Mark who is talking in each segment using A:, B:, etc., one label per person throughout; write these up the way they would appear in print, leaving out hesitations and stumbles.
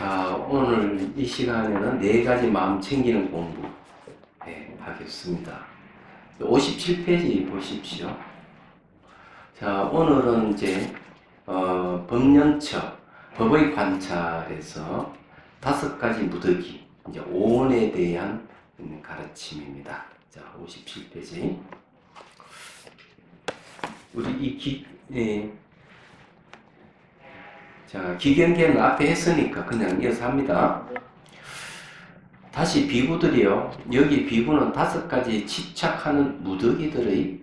A: 자, 오늘 이 시간에는 네 가지 마음 챙기는 공부 하겠습니다. 57페이지 보십시오. 자, 오늘은 이제 법령처, 법의 관찰에서 5가지 무더기, 이제 오온에 대한 가르침입니다. 자, 57페이지. 우리 자, 기경계는 앞에 했으니까 그냥 이어서 합니다. 다시 비구들이요. 여기 비구는 5가지 집착하는 무더기들의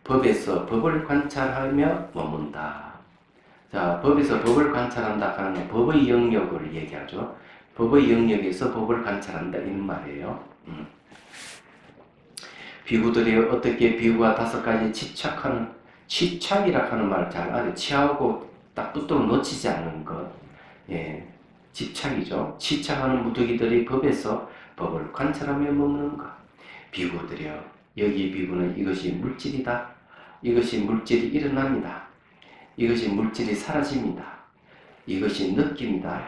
A: 법에서 법을 관찰하며 머문다. 자, 법에서 법을 관찰한다 하는 건 법의 영역을 얘기하죠. 법의 영역에서 법을 관찰한다 이런 말이에요. 비구들이 어떻게 비구가 5가지 집착이라 하는 말 잘 알아요. 취하고 딱 붙도록 놓치지 않는 것. 집착이죠. 집착하는 무더기들이 법에서 법을 관찰하며 먹는 것. 비구들이요. 여기 비구는 이것이 물질이다. 이것이 물질이 일어납니다. 이것이 물질이 사라집니다. 이것이 느낌이다.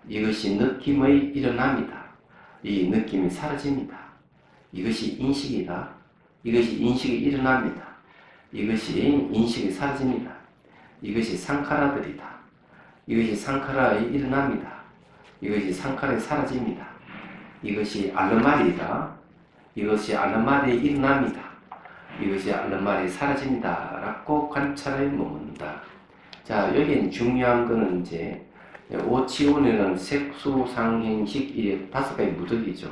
A: 이것이 느낌의 일어납니다. 이 느낌이 사라집니다. 이것이 인식이다. 이것이 인식이 일어납니다. 이것이 인식이 사라집니다. 이것이 상카라들이다. 이것이 상카라에 일어납니다. 이것이 상카라에 사라집니다. 이것이 알르마리이다. 이것이 알르마리에 일어납니다. 이것이 알르마리에 사라집니다. 라고 관찰에 머문다. 자, 여기는 중요한 거는 이제 오치온에는 색수상행식 이 5가지 무더기죠.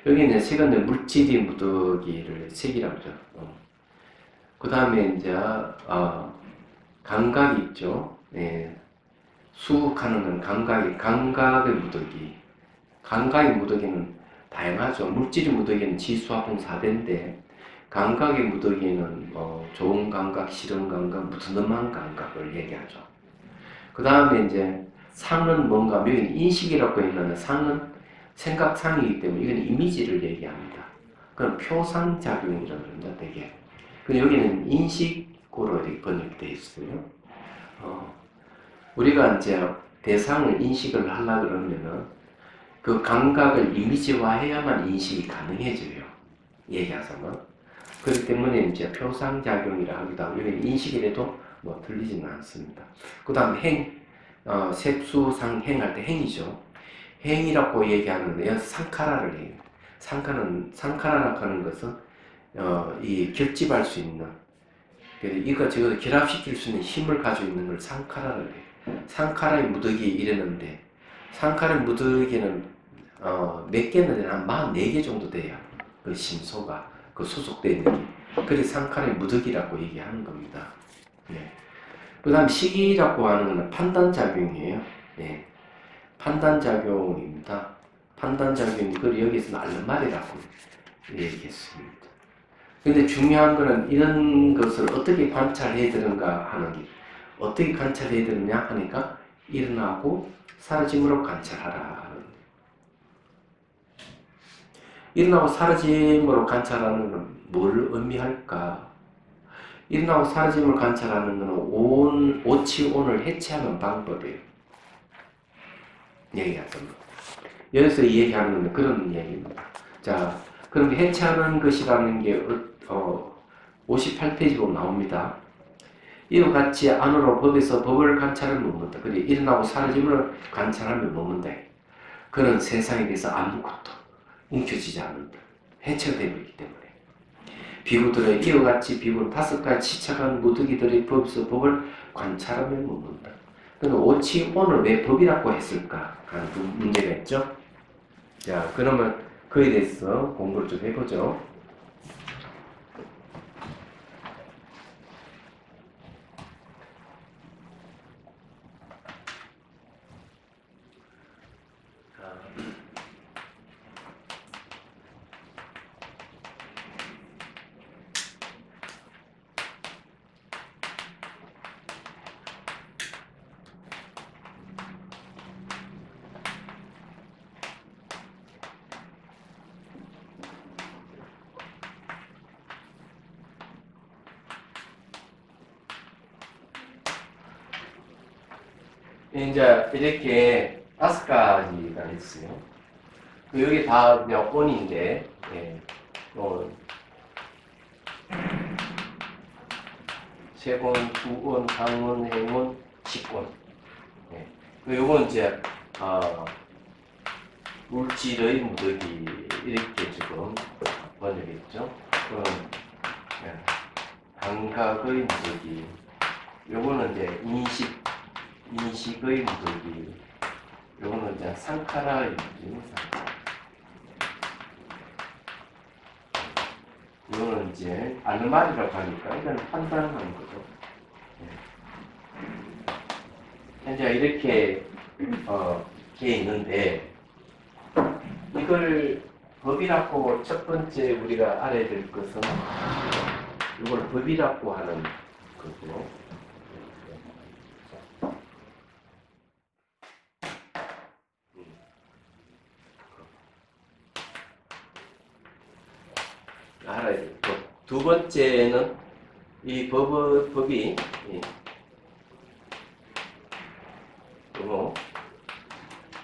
A: 여기는 최근에 물질이 무더기를 색이라고 하죠. 그 다음에 이제 감각이 있죠. 수욱하는 건 감각의 무더기. 감각의 무더기는 다양하죠. 물질의 무더기는 지수화풍 4대인데, 감각의 무더기는 좋은 감각, 싫은 감각, 무덤덤한 감각을 얘기하죠. 그 다음에 이제 상은 뭔가, 여기는 인식이라고 있는 상은 생각상이기 때문에 이건 이미지를 얘기합니다. 그럼 표상작용이라고 합니다, 되게. 근데 여기는 인식으로 이렇게 번역되어 있어요. 우리가 이제 대상을 인식을 하려고 그러면은 그 감각을 이미지화해야만 인식이 가능해져요. 얘기하자면. 그렇기 때문에 이제 표상작용이라 하기도 하고, 여기는 인식이라도 뭐 틀리지는 않습니다. 그 다음 색수상행 할 때 행이죠. 행이라고 얘기하는 데요. 상카라를 해요. 상카라라고 하는 것은 이 결집할 수 있는, 이거 저거 결합시킬 수 있는 힘을 가지고 있는 걸 상카라를 해요. 상카라의 무더기에 이르는데, 상카라의 무더기는 몇 개는 되나? 한 44개 정도 돼요. 그 심소가 그 소속되어 있는 게. 그래서 상카라의 무더기라고 얘기하는 겁니다. 그 다음 식이라고 하는 것은 판단작용이에요. 판단작용입니다. 판단작용이, 그리고 여기서는 알르마리라고 얘기했습니다. 근데 중요한 거는 이런 것을 어떻게 관찰해야 되는가 하는 게, 어떻게 관찰해야 되느냐 하니까 일어나고 사라짐으로 관찰하라. 일어나고 사라짐으로 관찰하는 건 뭘 의미할까? 일어나고 사라짐을 관찰하는 것은 오치온을 해체하는 방법이에요. 얘기하자면. 여기서 얘기하는 건 그런 얘기입니다. 자, 그럼 해체하는 것이라는 게 58페이지로 나옵니다. 이와 같이 안으로 법에서 법을 관찰을 머문다. 그리고 일어나고 사라짐을 관찰하며 머문다. 그런 세상에 대해서 아무것도 움켜쥐지 않는다. 해체가 되어버리기 때문에. 비구들의 이와 같이 비구는 5가지 지착한 무더기들의 법에서 법을 관찰하며 머문다. 그러면 오치온을 왜 법이라고 했을까 하는 문제가 있죠. 자, 그러면 그에 대해서 공부를 좀 해보죠. 이제 이렇게 5가지가 있어요. 여기 다 여건인데, 예. 세권, 구권, 상권, 행권, 직권. 예. 요건 이제, 물질의 무더기, 이렇게 지금 번역했죠. 예. 감각의 무더기. 요거는 이제 인식의 무더기. 요거는 이제 상카라의 무더기. 이거는 이제 아르말이라고 하니까 이건 판단하는 거죠. 현재 이렇게 돼 있는데 이걸 법이라고 첫 번째 우리가 알아야 될 것은 이걸 법이라고 하는 거고. 알아야 될 것. 두 번째는 이 법이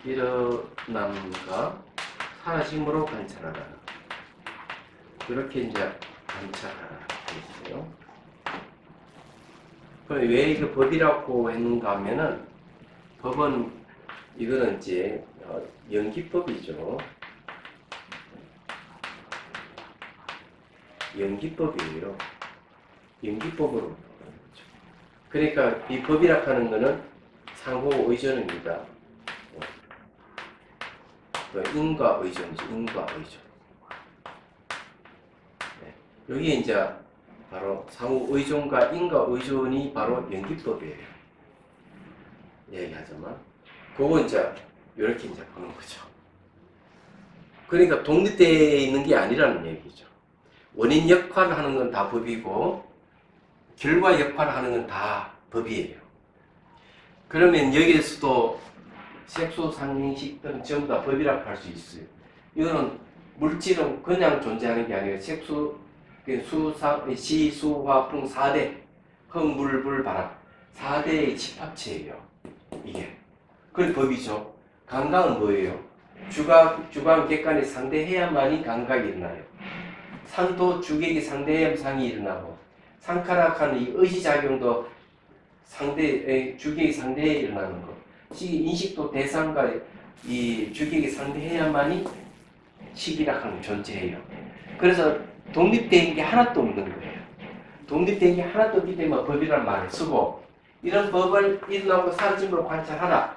A: 일어남과 사라짐으로 관찰하라. 이렇게 이제 관찰하라 있어요. 그럼 왜 이거 법이라고 했는가 하면은 법은 이거는 이제 연기법이죠. 연기법이에요. 연기법으로. 그러니까 이 법이라고 하는 거는 상호 의존입니다. 인과 의존이죠. 인과 의존. 네. 여기 이제 바로 상호 의존과 인과 의존이 바로 연기법이에요. 얘기하자면. 그거 이제 이렇게 이제 보는 거죠. 그러니까 독립되어 있는 게 아니라는 얘기죠. 원인 역할을 하는 건 다 법이고 결과 역할을 하는 건 다 법이에요. 그러면 여기에서도 색소, 상행식 등 전부 다 법이라고 할 수 있어요. 이거는 물질은 그냥 존재하는 게 아니라 색소, 시, 수, 화, 풍 4대 흙, 물, 불, 바람 4대의 집합체예요. 이게. 그게 법이죠. 감각은 뭐예요? 주관, 객관이 상대해야만이 감각이 일어나요. 상도 주객이 상대해야 상이 일어나고 상카락하는 이 의지작용도 주객이 상대해 일어나는 거. 인식도 대상과 이 주객이 상대해야만이 식이라 하는 게 존재해요. 그래서 독립된 게 하나도 없는 거예요. 독립된 게 하나도 없기 때문에 법이라는 말을 쓰고 이런 법을 일어나고 사라짐으로 관찰하라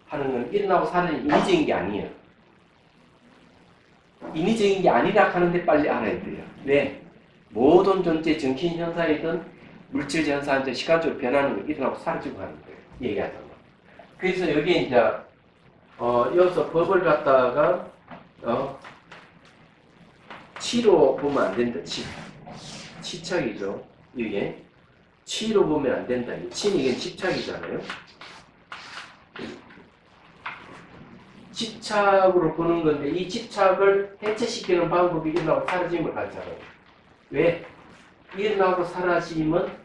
A: 하는 건 일어나고 사라짐이 인위적인 게 아니에요. 인위적인 게 아니라 하는데 빨리 알아야 돼요. 왜? 모든 존재 정신 현상이든 물질 현상이든 시간적으로 변하는 거 일어나고 사라지고 하는 거예요. 얘기하자면. 그래서 여기 이제 여기서 법을 갖다가 치로 보면 안 된다. 치착이죠. 이게 치로 보면 안 된다. 치는 이게 치착이잖아요. 집착으로 보는 건데 이 집착을 해체시키는 방법이 일어나고 사라짐을 관찰해요. 왜? 일어나고 사라짐은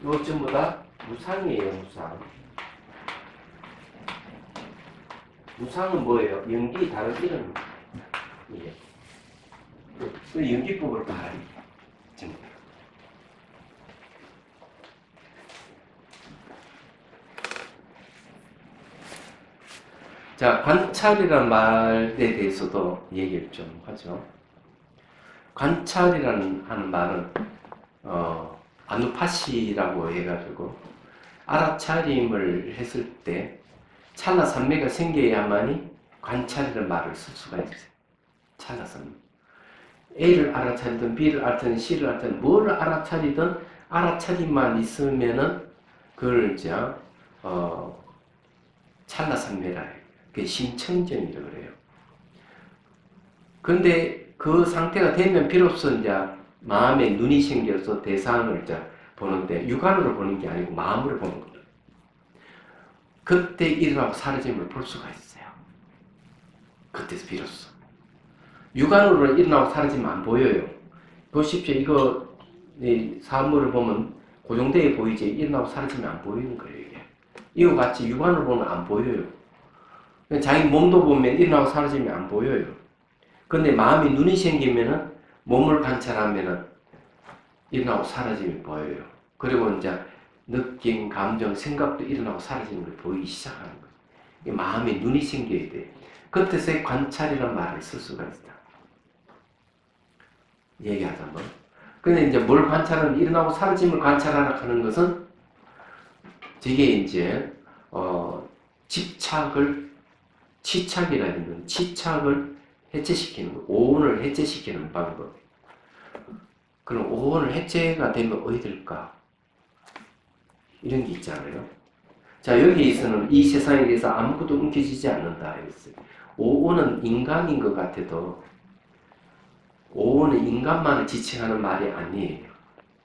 A: 이거 전부 다 무상이에요. 무상. 무상은 뭐예요? 연기 다른 이름. 이게. 그 연기법으로 봐야 돼요. 전부 다. 자, 관찰이라는 말에 대해서도 얘기를 좀 하죠. 관찰이라는 하는 말은 아누파시라고 해가지고 알아차림을 했을 때 찰나산매가 생겨야만이 관찰이라는 말을 쓸 수가 있어요. 찰나산매. A를 알아차리든 B를 알아차리든 C를 알아차리든 뭘 알아차리든 알아차림만 있으면은 그걸 이제 찰나산매라 해요. 그게 심청정이라고 그래요. 근데 그 상태가 되면 비로소 이제 마음에 눈이 생겨서 대상을 이제 보는데 육안으로 보는 게 아니고 마음으로 보는 거예요. 그때 일어나고 사라짐을 볼 수가 있어요. 그때서 비로소. 육안으로 일어나고 사라지면 안 보여요. 보십시오. 이거 사물을 보면 고정되어 보이지 일어나고 사라지면 안 보이는 거예요. 이게. 이거 같이 육안으로 보면 안 보여요. 자기 몸도 보면 일어나고 사라짐이 안 보여요. 근데 마음이 눈이 생기면은 몸을 관찰하면은 일어나고 사라짐이 보여요. 그리고 이제 느낌, 감정, 생각도 일어나고 사라지는 걸 보이기 시작하는 거예요. 마음에 눈이 생겨야 돼. 그때서야 관찰이라는 말을 쓸 수가 있다. 얘기하자면. 근데 이제 뭘 관찰하는, 일어나고 사라짐을 관찰하라 하는 것은 저게 이제, 치착이라 하는 치착을 해체시키는 거, 오온을 해체시키는 방법. 그럼 오온을 해체가 되면 어디 될까? 이런 게 있잖아요. 자, 여기에서는 이 세상에 대해서 아무것도 움켜쥐지 않는다 했어요. 오온은 인간인 것 같아도 오온은 인간만을 지칭하는 말이 아니에요.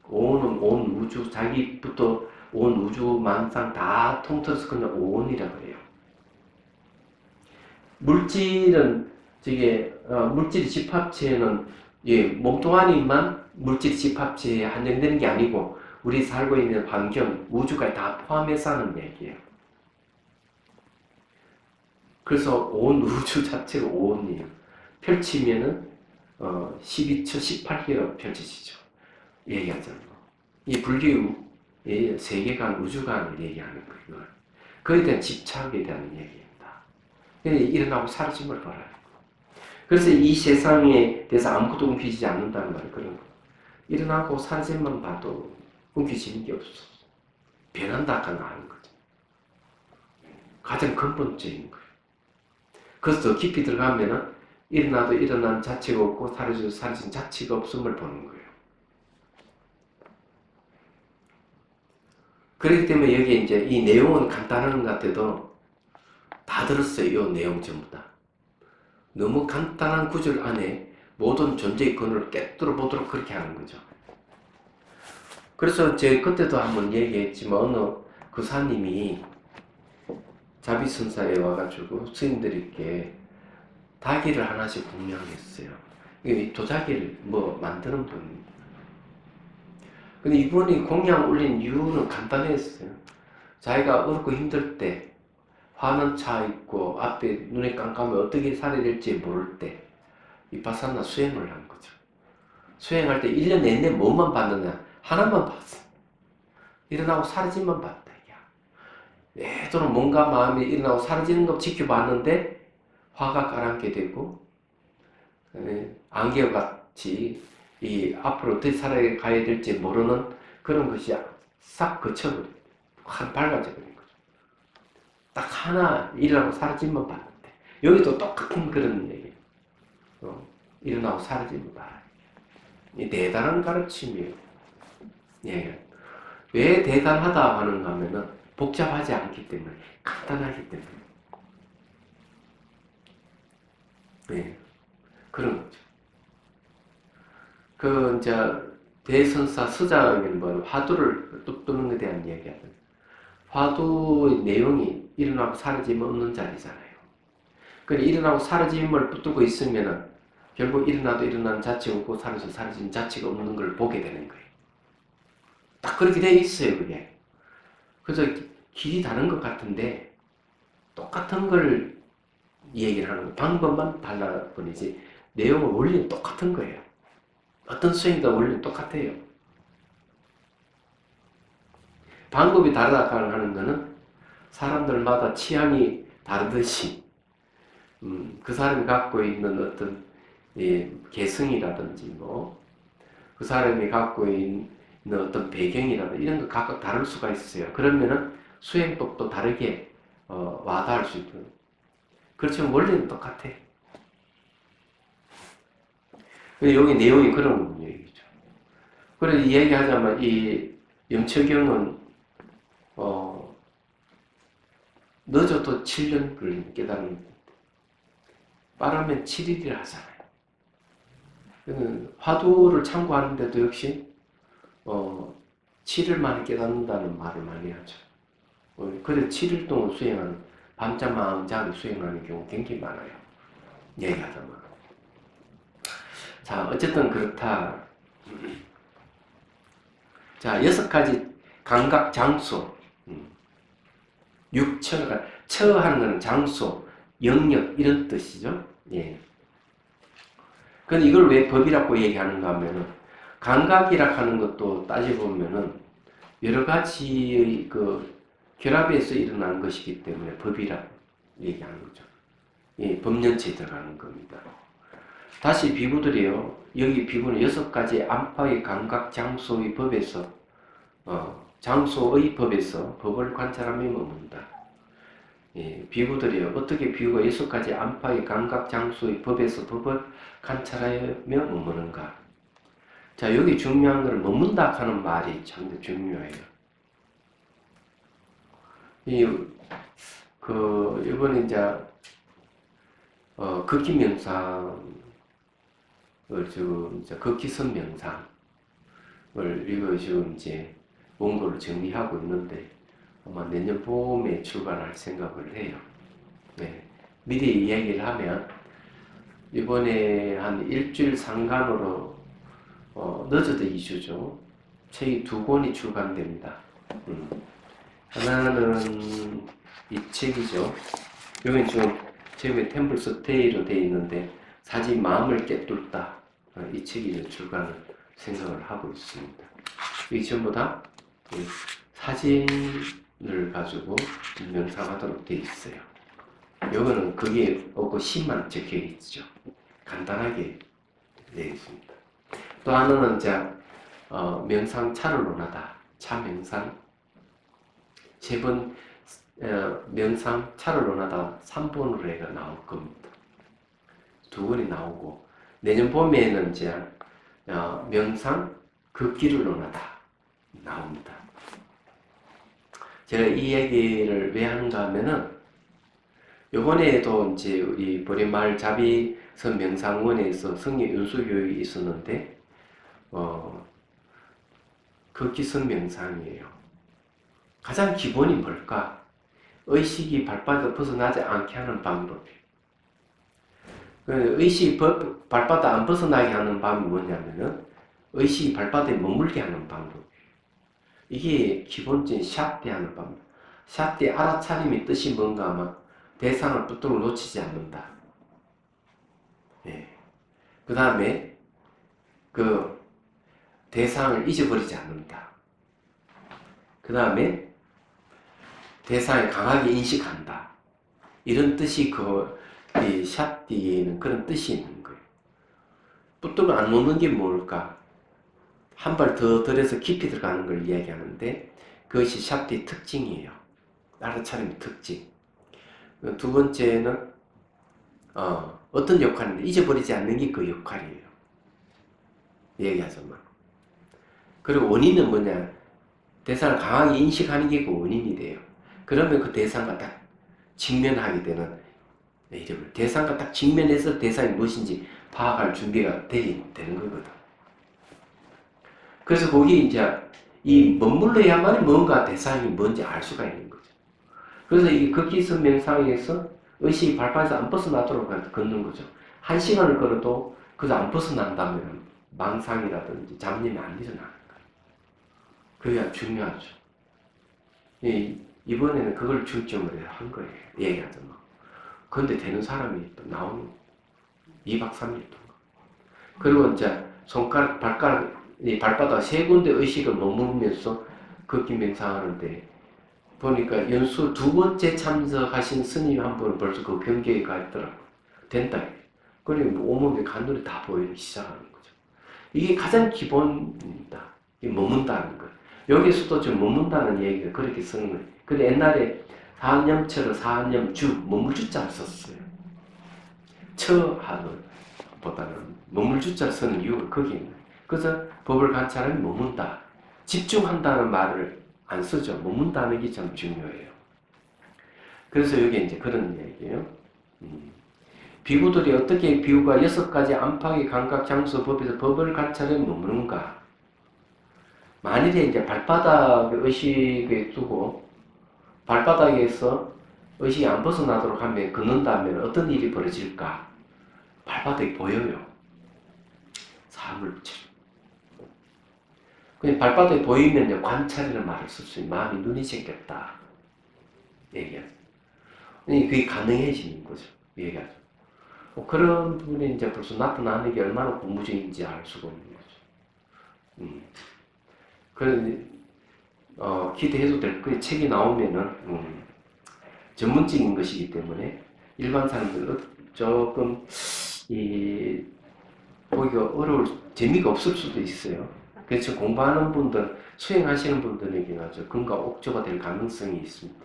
A: 오온은 온 우주, 자기부터 온 우주 만상 다 통틀어서 그냥 오온이라고 해요. 물질은 물질 집합체는 몸뚱아리만 물질 집합체에 한정되는 게 아니고 우리 살고 있는 환경, 우주가 다 포함해서 하는 얘기예요. 그래서 온 우주 자체가 오온이에요. 펼치면은 12초, 18개가 펼쳐지죠. 얘기하자면 이 불교의 세계관, 우주관을 얘기하는 거예요. 그에 대한 집착에 대한 얘기입니다. 일어나고 사라짐을 봐라. 그래서 이 세상에 대해서 아무것도 움켜쥐지 않는다는 말이 그런 거예요. 일어나고 사라짐만 봐도 움켜쥐는 게 없어. 변한다 하는 거죠. 가장 근본적인 거예요. 그래서 더 깊이 들어가면은 일어나도 일어난 자체가 없고 사라져도 사라진 자체가 없음을 보는 거예요. 그렇기 때문에 여기 이제 이 내용은 간단한 것 같아도 다 들었어요. 이 내용 전부 다. 너무 간단한 구절 안에 모든 존재의 근원을 깨뜨려 보도록 그렇게 하는 거죠. 그래서 제가 그때도 한번 얘기했지만 어느 교사님이 자비선사에 와가지고 스님들에게 다기를 하나씩 공양했어요. 도자기를 만드는 분입니다. 근데 이분이 공양 올린 이유는 간단했어요. 자기가 어렵고 힘들 때 화는 차 있고 앞에 눈에 깜깜해 어떻게 살아야 될지 모를 때 비파사나 수행을 한 거죠. 수행할 때 1년 내내 뭐만 봤느냐? 하나만 봤어. 일어나고 사라짐만 봤다. 애도는 뭔가 마음이 일어나고 사라지는 거 지켜봤는데 화가 가라앉게 되고 안개같이 이 앞으로 어떻게 살아가야 될지 모르는 그런 것이 싹 거쳐버려요. 확 밝아져버린 거죠. 딱 하나 일어나고 사라짐만 봤는데 여기도 똑같은 그런 얘기예요. 일어나고 사라짐만 봐라. 이 대단한 가르침이에요. 예. 왜 대단하다 하는가 하면은 복잡하지 않기 때문에, 간단하기 때문에. 네. 그런 거죠. 이제, 대선사 서장에는 화두를 뚫는 것에 대한 이야기하거든요. 화두의 내용이 일어나고 사라짐이 없는 자리잖아요. 그러니까 일어나고 사라짐을 붙들고 있으면은 결국 일어나도 일어나는 자체가 없고 사라져도 사라진 자체가 없는 걸 보게 되는 거예요. 딱 그렇게 돼 있어요, 그게. 그래서 길이 다른 것 같은데 똑같은 걸 얘기를 하는 거예요. 방법만 달라 뿐이지 내용은 원리는 똑같은 거예요. 어떤 수행이든 원리는 똑같아요. 방법이 다르다 하는 거는 사람들마다 취향이 다르듯이 그 사람이 갖고 있는 어떤 개성이라든지 그 사람이 갖고 있는 어떤 배경이라든지 이런 거 각각 다를 수가 있어요. 그러면은 수행법도 다르게 와닿을 수 있고 그렇지만 원리는 똑같아. 여기 내용이 그런 얘기죠. 그래서 얘기하자면 이 염처경은 늦어도 7년 걸린 깨달은 빠르면 7일이라 하잖아요. 화두를 참고하는데도 역시 7일 만에 깨닫는다는 말을 많이 하죠. 그래서 7일 동안 수행하는 밤잠 마음자리 수행하는 경우 굉장히 많아요. 얘기하자면. 자, 어쨌든 그렇다. 자, 6가지 감각 장소. 육처가 처하는 건 장소, 영역 이런 뜻이죠. 예. 근데 이걸 왜 법이라고 얘기하는가 하면은 감각이라 하는 것도 따져보면은 여러 가지의 그 결합에서 일어난 것이기 때문에 법이라고 얘기하는 거죠. 예, 법연체에 들어가는 겁니다. 다시 비구들이요. 여기 비구는 6가지 안팎의 감각 장소의 법에서 장소의 법에서 법을 관찰하며 머문다. 예, 비구들이요. 어떻게 비구가 6가지 안팎의 감각 장소의 법에서 법을 관찰하며 머무는가. 자, 여기 중요한 것은 머문다 하는 말이 참 중요해요. 이번에 이제 극기 명상을 지금 이제 극기선 명상을 이거 지금 이제 원고를 정리하고 있는데 아마 내년 봄에 출간할 생각을 해요. 네. 미리 이야기를 하면 이번에 한 일주일 상간으로 늦어도 2주죠. 책이 2권이 출간됩니다. 하나는 이 책이죠. 여기 지금 제목이 템플 스테이로 되어 있는데 사진 마음을 깨뚫다. 이 책이 출간을 생각을 하고 있습니다. 이게 전부 다 사진을 가지고 명상하도록 되어 있어요. 요거는 그게 없고 시만 적혀 있죠. 간단하게 되어 있습니다. 또 하나는 이제 명상 차를 논하다. 차 명상 3번 명상 차를 논하다 3번으로 해가 나올 겁니다. 2권이 나오고 내년 봄에는 이제 명상 극기를 논하다 나옵니다. 제가 이 얘기를 왜 하는가 하면은 요번에도 이제 우리 보리마을 자비선 명상원에서 성령 연수 교육이 있었는데 극기선 명상이에요. 가장 기본이 뭘까? 의식이 발바닥 벗어나지 않게 하는 방법이에요. 의식이 발바닥 안 벗어나게 하는 방법이 뭐냐면은 의식이 발바닥에 머물게 하는 방법이에요. 이게 기본적인 샷대 하는 방법. 샷대 알아차림의 뜻이 뭔가 하면 대상을 붙들고 놓치지 않는다. 예. 그 다음에 그 대상을 잊어버리지 않는다. 그 다음에 대상을 강하게 인식한다. 이런 뜻이 이 샷디에는 그런 뜻이 있는 거예요. 붙들고 안 놓는 게 뭘까? 한 발 더 들여서 깊이 들어가는 걸 이야기하는데 그것이 샷디의 특징이에요. 알아차림의 특징. 2번째는 어떤 역할인데 잊어버리지 않는 게 그 역할이에요. 얘기하자면. 그리고 원인은 뭐냐? 대상을 강하게 인식하는 게 그 원인이 돼요. 그러면 그 대상과 딱 직면하게 되는 대상과 딱 직면해서 대상이 무엇인지 파악할 준비가 되는 거거든. 그래서 거기 이제 이 머물러야만 뭔가 대상이 뭔지 알 수가 있는 거죠. 그래서 이 극기선 명상에서 의식이 발바닥에서 안 벗어나도록 걷는 거죠. 1시간을 걸어도 그저 안 벗어난다면 망상이라든지 잡념이 안 일어나는 거예요. 그게 아주 중요하죠. 이번에는 그걸 중점으로 한 거예요. 얘기하자면. 그런데 되는 사람이 또 나오는 2박 3일 동안. 그리고 이제 손가락, 발바닥 3군데 의식을 머무르면서 걷기 명상하는데 보니까 연수 2번째 참석하신 스님 한 분은 벌써 그 경계에 가 있더라고요. 된다. 그리고 온몸에 간돌이 다 보이기 시작하는 거죠. 이게 가장 기본입니다. 머문다는 거. 여기서도 지금 머문다는 얘기가 그렇게 쓰는 거예요. 근데 옛날에 사한염처럼 사한염주, 머물주자를 썼어요. 처하는 보다는 머물주자를 쓰는 이유가 거기에 있는 거예요. 그래서 법을 관찰하면 머문다. 집중한다는 말을 안 쓰죠. 머문다는 게 참 중요해요. 그래서 여기 이제 그런 얘기예요. 비구들이 어떻게 비구가 6가지 안팎의 감각 장소 법에서 법을 관찰해 머무는가? 만일에 이제 발바닥에 의식에 두고 발바닥에서 의식이 안 벗어나도록 하면 걷는다면 어떤 일이 벌어질까? 발바닥이 보여요. 사물처럼. 그냥 발바닥이 보이면 관찰이라는 말을 쓸 수 있는 마음이 눈이 생겼다. 얘기해요. 그게 가능해지는 거죠. 얘기하죠. 그런 부분이 이제 벌써 나타나는 게 얼마나 고무적인지 알 수가 없는 거죠. 그런, 기대해도 될 그 책이 나오면은, 전문적인 것이기 때문에 일반 사람들은 조금, 보기가 재미가 없을 수도 있어요. 그래서 공부하는 분들, 수행하시는 분들에게는 아주 근과 옥조가 될 가능성이 있습니다.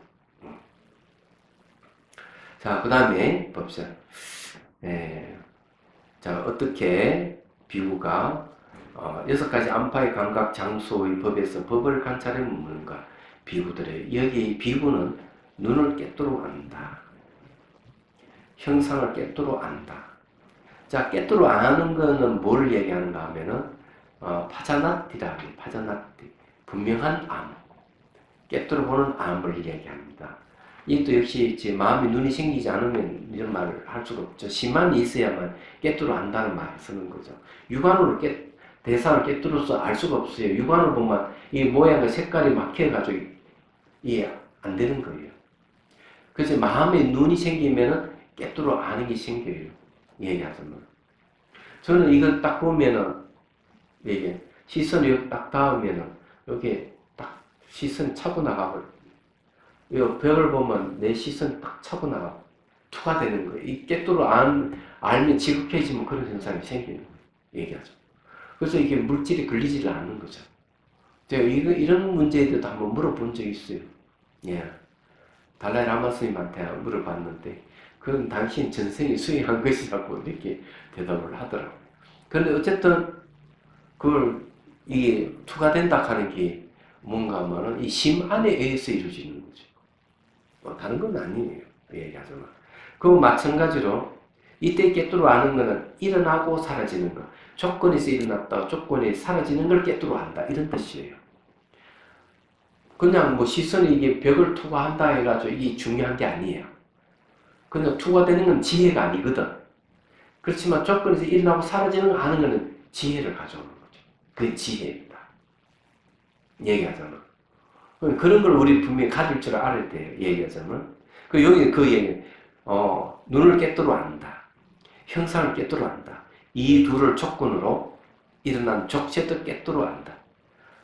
A: 자, 그 다음에 봅시다. 자, 어떻게 비구가 6가지 안파의 감각 장소의 법에서 법을 관찰해 묻는가? 비구들의 여기 비구는 눈을 깨뜨려 안다. 형상을 깨뜨려 안다. 자, 깨뜨려 아는 거는 뭘 얘기하는가 하면은 파자나티라 해요. 파자나티. 분명한 암. 깨뜨려 보는 암을 얘기합니다. 이것도 역시 제 마음이 눈이 생기지 않으면 이런 말을 할 수가 없죠. 심한이 있어야만 깨뜨려 안다는 말을 쓰는 거죠. 육안으로 대상을 깨뜨려서 알 수가 없어요. 육안으로 보면 이 모양과 색깔이 막혀가지고 이해 안 되는 거예요. 그래서 마음에 눈이 생기면은 깨뜨려 아는 게 생겨요. 얘기하자면. 저는 이걸 딱 보면은 이게 시선이 딱 닿으면은 여기 딱 시선 차고 나가고 이 벽을 보면 내 시선 딱 차고 나가 투가 되는 거예요. 이 깨뜨려 알면 지극해지면 그런 현상이 생기는 거예요. 얘기하죠. 그래서 이게 물질이 걸리지를 않는 거죠. 제가 이런 문제에 대해서 한번 물어본 적이 있어요. 예. 달라이 라마 스님한테 물어봤는데 그건 당신 전생에 수행한 것이라고 이렇게 대답을 하더라고요. 그런데 어쨌든 그걸 이게 투가 된다 하는 게 뭔가 하면은 이 심 안에 의해서 이루어지는 거죠. 다른 건 아니에요. 얘기하잖아. 그 마찬가지로 이때 깨뜨려 아는 거는 일어나고 사라지는 거. 조건에서 일어났다가 조건이 사라지는 걸 깨뜨려 안다. 이런 뜻이에요. 그냥 뭐 시선이 이게 벽을 투과한다 해가지고 이게 중요한 게 아니에요. 그냥 투과되는 건 지혜가 아니거든. 그렇지만 조건에서 일어나고 사라지는 거 아는 거는 지혜를 가져오는 거죠. 그게 지혜입니다. 얘기하자면. 그런 걸 우리 분명히 가질 줄 알아야 돼요. 얘기하자면. 여기 그 얘기, 눈을 깨뜨려 안다. 형상을 깨뜨려 안다. 이 둘을 조건으로 일어난 족쇄도 깨뜨려 안다.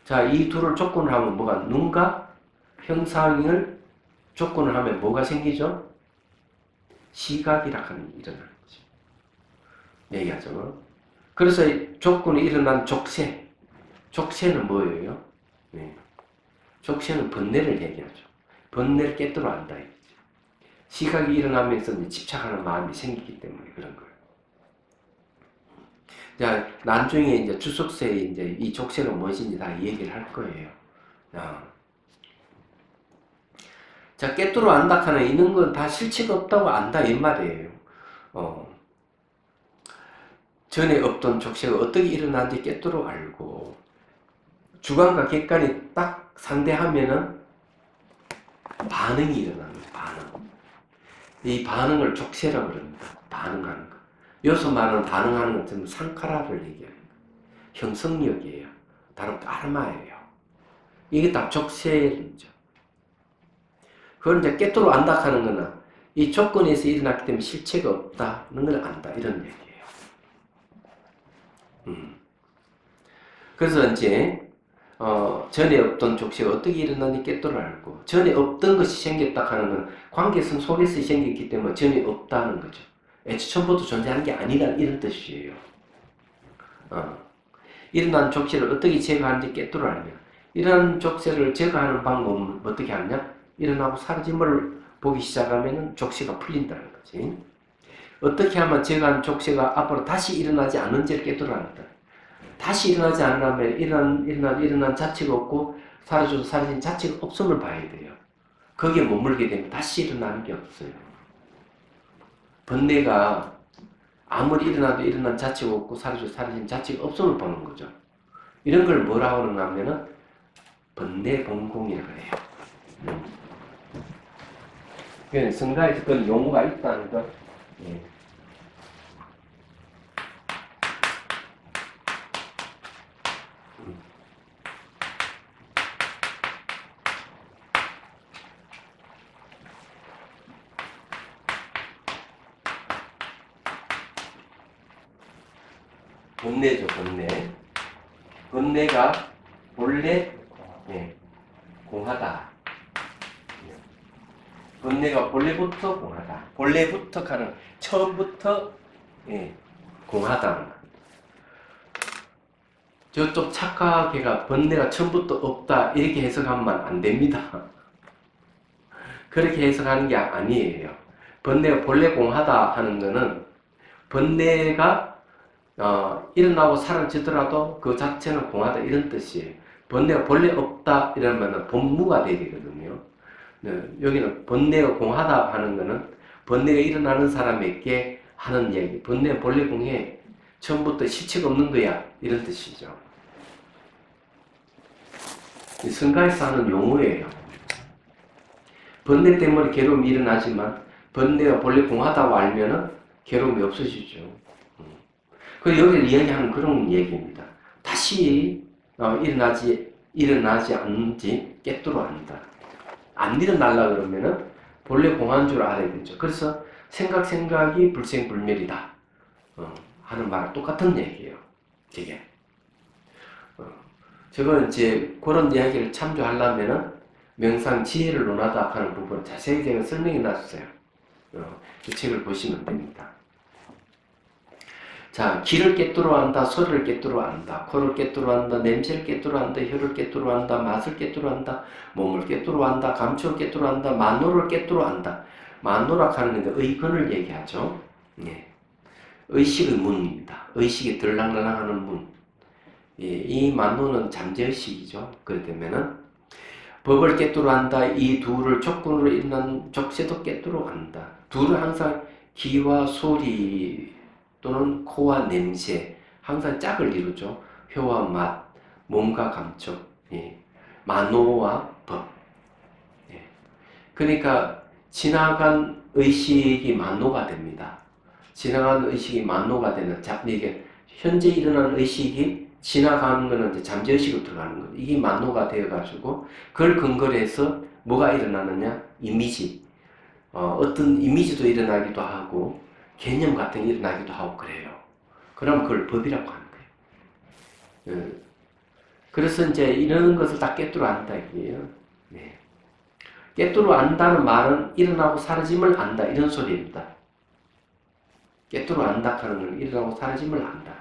A: 자, 이 둘을 조건을 하면 뭐가, 눈과 형상을 조건을 하면 뭐가 생기죠? 시각이라 하는 게 일어나는 거죠. 얘기하자면. 그래서 조건이 일어난 족쇄. 족쇄는 뭐예요? 네. 족쇄는 번뇌를 얘기하죠. 번뇌를 깨뜨려 안다. 시각이 일어나면서 이제 집착하는 마음이 생기기 때문에 그런 거예요. 자, 나중에 이제 주석서에 이제 이 족쇄가 무엇인지 다 얘기를 할 거예요. 자, 깨뜨려 안다 하는 이런 건 다 실체가 없다고 안다 이 말이에요. 전에 없던 족쇄가 어떻게 일어나는지 깨뜨려 알고 주관과 객관이 딱 상대하면은 반응이 일어나는 거예요. 반응. 이 반응을 족쇄라고 그럽니다. 반응하는 거. 여기서 말하는 반응하는 건 전부 상카라를 얘기하는 거예요. 형성력이에요. 다른 까르마예요. 이게 다 족쇄죠. 그걸 이제 깨뜨려 안다 하는 거는 이 조건에서 일어났기 때문에 실체가 없다는 걸 안다. 이런 얘기예요. 그래서 이제 전에 없던 족쇄가 어떻게 일어나는지 깨뜨려 알고 전에 없던 것이 생겼다 하는 건 관계성 속에서 생겼기 때문에 전에 없다는 거죠. 애초 처음부터 존재하는 게 아니라 이런 뜻이에요. 일어난 족쇄를 어떻게 제거하는지 깨뜨려 알면 일어난 족쇄를 제거하는 방법은 어떻게 하느냐? 일어나고 사라짐을 보기 시작하면 족쇄가 풀린다는 거지. 어떻게 하면 제거한 족쇄가 앞으로 다시 일어나지 않는지를 깨뜨려 한다. 다시 일어나지 않으려면 일어난 자체가 없고 사라져도 사라진 자체가 없음을 봐야 돼요. 거기에 머물게 되면 다시 일어나는 게 없어요. 번뇌가 아무리 일어나도 일어난 자체가 없고 사라져도 사라진 자체가 없음을 보는 거죠. 이런 걸 뭐라고 하는가 하면은 번뇌봉공이라고 해요. 그러니까 성가에서 그런 용어가 있다는 거. 예. 번뇌죠, 번뇌. 번뇌가 본래 공하다. 번뇌가 본래부터 공하다. 본래부터 가는 처음부터 공하다. 저쪽 착각계가 번뇌가 처음부터 없다 이렇게 해석하면 안 됩니다. 그렇게 해석하는 게 아니에요. 번뇌가 본래 공하다 하는 거는 번뇌가 일어나고 사라지더라도 그 자체는 공하다 이런 뜻이에요. 번뇌가 본래 없다 이러면 본무가 되야 되거든요. 여기는 번뇌가 공하다 하는 거는 번뇌가 일어나는 사람에게 하는 얘기. 번뇌가 본래 공해. 처음부터 실체가 없는 거야. 이런 뜻이죠. 성가에서 하는 용어예요. 번뇌 때문에 괴로움이 일어나지만 번뇌가 본래 공하다고 알면은 괴로움이 없어지죠. 그래서 여기서 이야기하는 그런 얘기입니다. 다시 일어나지 않는지 깨뜨려 안다. 안 일어나려 그러면은 본래 공한 줄 알아야 되죠. 그래서 생각이 불생불멸이다 하는 말은 똑같은 얘기예요. 되게. 저건 이제 그런 이야기를 참조하려면은 명상 지혜를 논하다 하는 부분을 자세히 제가 설명해 놨어요. 그 책을 보시면 됩니다. 자, 귀를 깨뜨려 안다, 소리를 깨뜨려 안다, 코를 깨뜨려 안다, 냄새를 깨뜨려 안다, 혀를 깨뜨려 안다, 맛을 깨뜨려 안다, 몸을 깨뜨려 안다, 감촉을 깨뜨려 안다, 만노를 깨뜨려 안다. 만노라 하는 건 의근을 얘기하죠. 의식의 문입니다. 의식이 들락날락하는 문. 이 만노는 잠재의식이죠. 그렇다면은 법을 깨뜨려 안다. 이 둘을 족군으로 일어난 족쇄도 깨뜨려 안다. 둘은 항상 귀와 소리 또는 코와 냄새, 항상 짝을 이루죠. 혀와 맛, 몸과 감촉, 만노와 법. 그러니까 지나간 의식이 만노가 됩니다. 지나간 의식이 만노가 되는, 이게 현재 일어나는 의식이 지나가는 거는 이제 잠재의식으로 들어가는 거예요. 이게 만노가 되어가지고 그걸 근거로 해서 뭐가 일어나느냐? 이미지. 어떤 이미지도 일어나기도 하고 개념 같은 게 일어나기도 하고 그래요. 그럼 그걸 법이라고 하는 거예요. 그래서 이제 이런 것을 다 깨뜨려 안다 이게요. 깨뜨려 안다는 말은 일어나고 사라짐을 안다 이런 소리입니다. 깨뜨려 안다 하는 건 일어나고 사라짐을 안다.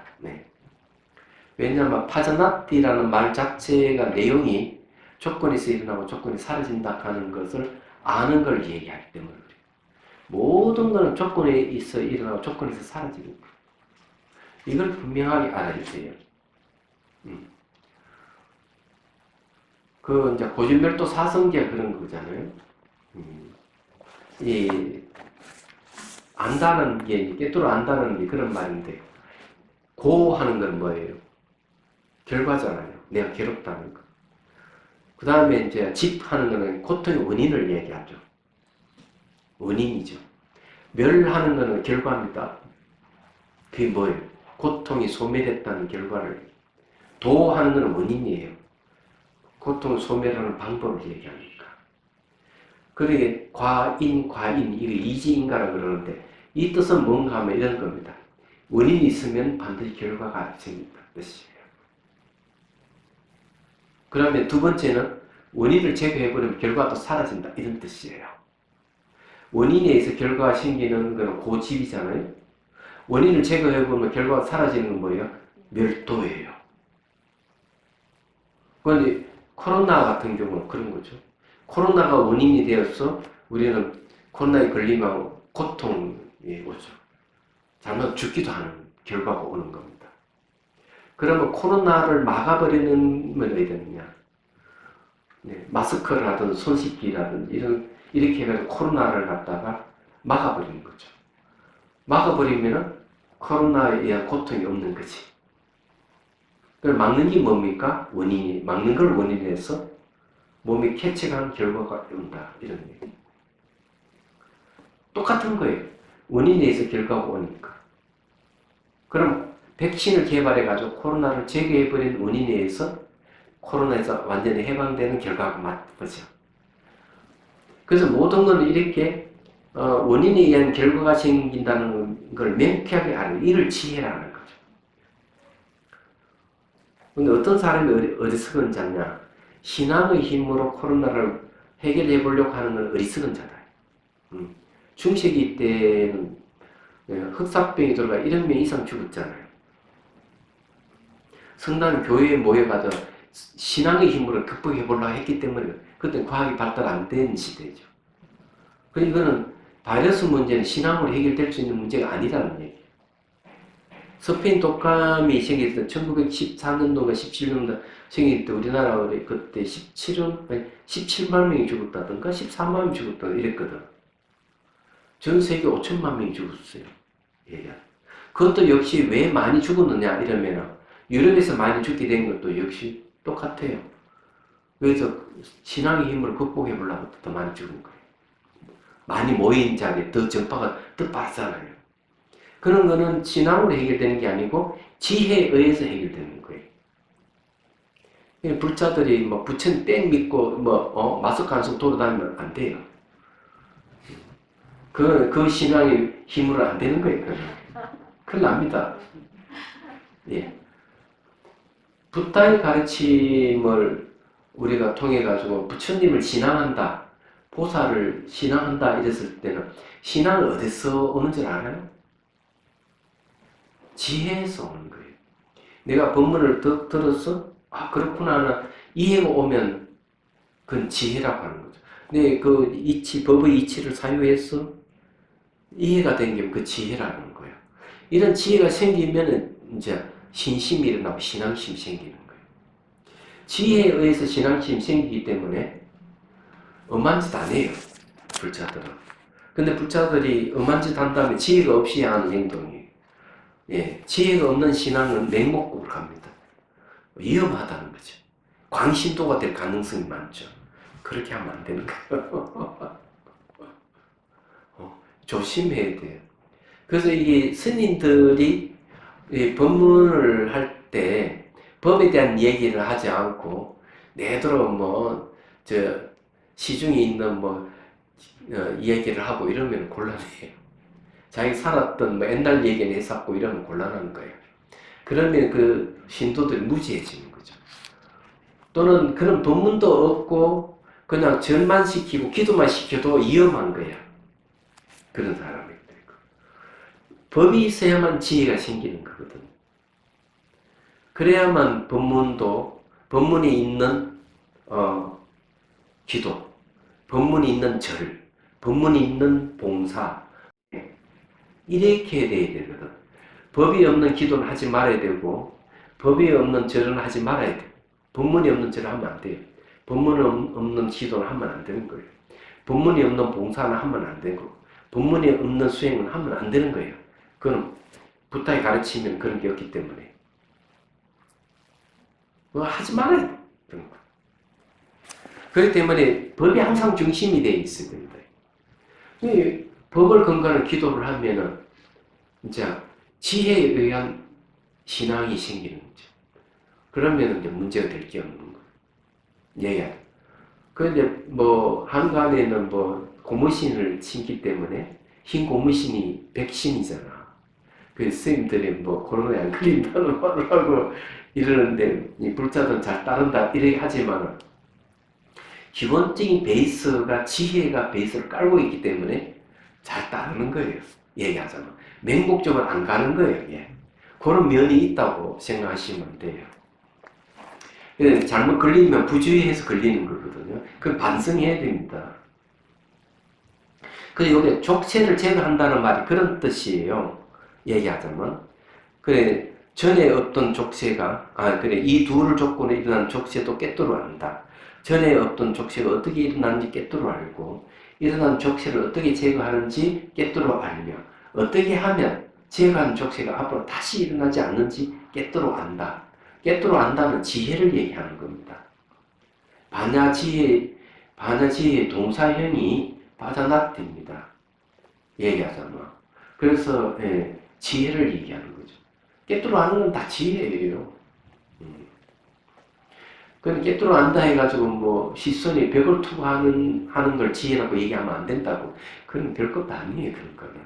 A: 왜냐하면 파자나티라는 말 자체가 내용이 조건에서 일어나고 조건이 사라진다 하는 것을 아는 걸 얘기하기 때문에 그래요. 모든 것은 조건에 있어 일어나고 조건에서 사라지는 거예요. 이걸 분명하게 알아야 돼요. 그 이제 고진멸도 사성기가 그런 거잖아요. 이 안다는 게 깨뜨려 안다는 게 그런 말인데 고하는 건 뭐예요? 결과잖아요. 내가 괴롭다는 거. 그 다음에 이제 집하는 거는 고통의 원인을 얘기하죠. 원인이죠. 멸하는 거는 결과입니다. 그게 뭐예요? 고통이 소멸했다는 결과를. 도하는 거는 원인이에요. 고통을 소멸하는 방법을 얘기하니까. 그러게 과인, 이거 이지인가라 그러는데 이 뜻은 뭔가 하면 이런 겁니다. 원인이 있으면 반드시 결과가 생긴다 뜻이에요. 그러면 두 번째는 원인을 제거해버리면 결과도 사라진다 이런 뜻이에요. 원인에 의해서 결과가 생기는 것은 고집이잖아요. 원인을 제거해보면 결과가 사라지는 건 뭐예요? 멸도예요. 그런데 코로나 같은 경우는 그런 거죠. 코로나가 원인이 되어서 우리는 코로나에 걸리면 고통이 오죠. 잘못 죽기도 하는 결과가 오는 겁니다. 그러면 코로나를 막아버리는 건 어떻게 되느냐? 마스크를 하든 손 씻기라든 이렇게 해가지고 코로나를 갖다가 막아버리는 거죠. 막아버리면은 코로나에 의한 고통이 없는 거지. 그걸 막는 게 뭡니까? 원인이. 막는 걸 원인해서 몸이 쾌책한 결과가 온다. 이런 얘기. 똑같은 거예요. 원인에 의해서 결과가 오니까. 그럼 백신을 개발해가지고 코로나를 제거해버린 원인에 의해서 코로나에서 완전히 해방되는 결과가 맞죠. 그래서 모든 건 이렇게 원인에 의한 결과가 생긴다는 걸 명쾌하게 아는 이를 지혜라는 거죠. 근데 어떤 사람이 어리석은 자냐? 신앙의 힘으로 코로나를 해결해 보려고 하는 건 어리석은 자다. 중세기 때는 흑사병이 들어가 1억 명 이상 죽었잖아요. 성당 교회에 모여가서 신앙의 힘으로 극복해 보려고 했기 때문에 그때 과학이 발달 안 된 시대죠. 그러니까 이거는 바이러스 문제는 신앙으로 해결될 수 있는 문제가 아니라는 얘기예요. 스페인 독감이 생길 때 1914년도가 17년도 생길 때 우리나라 그때 17만 명이 죽었다든가 14만 명이 죽었다든가 이랬거든. 전 세계 5천만 명이 죽었어요. 예. 그것도 역시 왜 많이 죽었느냐 이러면 유럽에서 많이 죽게 된 것도 역시 똑같아요. 그래서 신앙의 힘으로 극복해 보려고 더 많이 죽은 거예요. 많이 모인 자리에 더 전파가 더 빠르잖아요. 그런 거는 신앙으로 해결되는 게 아니고 지혜에 의해서 해결되는 거예요. 불자들이 뭐 부처님 땡 믿고 마스크 안 쓰고 돌아다니면 안 돼요. 그 신앙의 힘으로 안 되는 거예요. 큰일 납니다. 예. 부타의 가르침을 우리가 통해 가지고 부처님을 신앙한다, 보살을 신앙한다 이랬을 때는 신앙은 어디서 오는 줄 알아요? 지혜에서 오는 거예요. 내가 법문을 들어서 그렇구나 하는 이해가 오면 그건 지혜라고 하는 거죠. 근데 그 법의 이치를 사유해서 이해가 된 게 그 지혜라는 거예요. 이런 지혜가 생기면 이제 신심이 일어나고 신앙심이 생기는 거예요. 지혜에 의해서 신앙심이 생기기 때문에 엄한 짓 안 해요. 불자들은. 근데 불자들이 엄한 짓 한다면 지혜가 없이 하는 행동이에요. 예, 지혜가 없는 신앙은 맹목국으로 갑니다. 위험하다는 거죠. 광신도가 될 가능성이 많죠. 그렇게 하면 안 되는 거예요. 조심해야 돼요. 그래서 이게 스님들이 법문을 할 때 법에 대한 얘기를 하지 않고 내도록 시중에 있는 이야기를 하고 이러면 곤란해요. 자기 살았던 옛날 얘기는 해석하고 이러면 곤란한 거예요. 그러면 그 신도들이 무지해지는 거죠. 또는 그런 법문도 없고 그냥 절만 시키고 기도만 시켜도 위험한 거야. 그런 사람이. 법이 있어야만 지혜가 생기는 거거든. 그래야만 법문이 있는 기도, 법문이 있는 절, 법문이 있는 봉사 이렇게 돼야 되거든. 법이 없는 기도는 하지 말아야 되고 법이 없는 절은 하지 말아야 돼. 법문이 없는 절을 하면 안 돼요. 법문이 없는 기도는 하면 안 되는 거예요. 법문이 없는 봉사는 하면 안 되고 법문이 없는 수행은 하면 안 되는 거예요. 그건 부타의 가르치면 그런 게 없기 때문에 하지 말아요. 그런 거. 그렇기 때문에 법이 항상 중심이 되어 있어야 됩니다. 법을 근거로 기도를 하면은 이제 지혜에 의한 신앙이 생기는 거죠. 그러면 이제 문제가 될 게 없는 거예요. 예. 그런데 한간에는 고무신을 신기 때문에 흰 고무신이 백신이잖아. 그 스님들이 코로나에 안 걸린다는 말을 하고 이러는데 이 불자들은 잘 따른다 이렇게 하지만 기본적인 베이스가 지혜가 베이스를 깔고 있기 때문에 잘 따르는 거예요. 얘기하자면 맹목적으로 안 가는 거예요. 예. 그런 면이 있다고 생각하시면 돼요. 잘못 걸리면 부주의해서 걸리는 거거든요. 그건 반성해야 됩니다. 그래서 여기 족쇄를 제거한다는 말이 그런 뜻이에요. 얘기하자면 그래 전에 없던 족쇄가 이 둘을 조건으로 일어난 족쇄도 깨뜨려 안다. 전에 없던 족쇄가 어떻게 일어나는지 깨뜨려 알고 일어난 족쇄를 어떻게 제거하는지 깨뜨려 알며 어떻게 하면 제거한 족쇄가 앞으로 다시 일어나지 않는지 깨뜨려 안다. 깨뜨려 안다는 지혜를 얘기하는 겁니다. 반야지혜의 동사형이 바자나트입니다. 얘기하자면. 그래서 지혜를 얘기하는 거죠. 깨뜨려 아는 건 다 지혜예요. 근데 깨뜨려 안다 해가지고 시선이 벽을 투구하는 걸 지혜라고 얘기하면 안 된다고. 그건 별것도 아니에요. 그런 거는.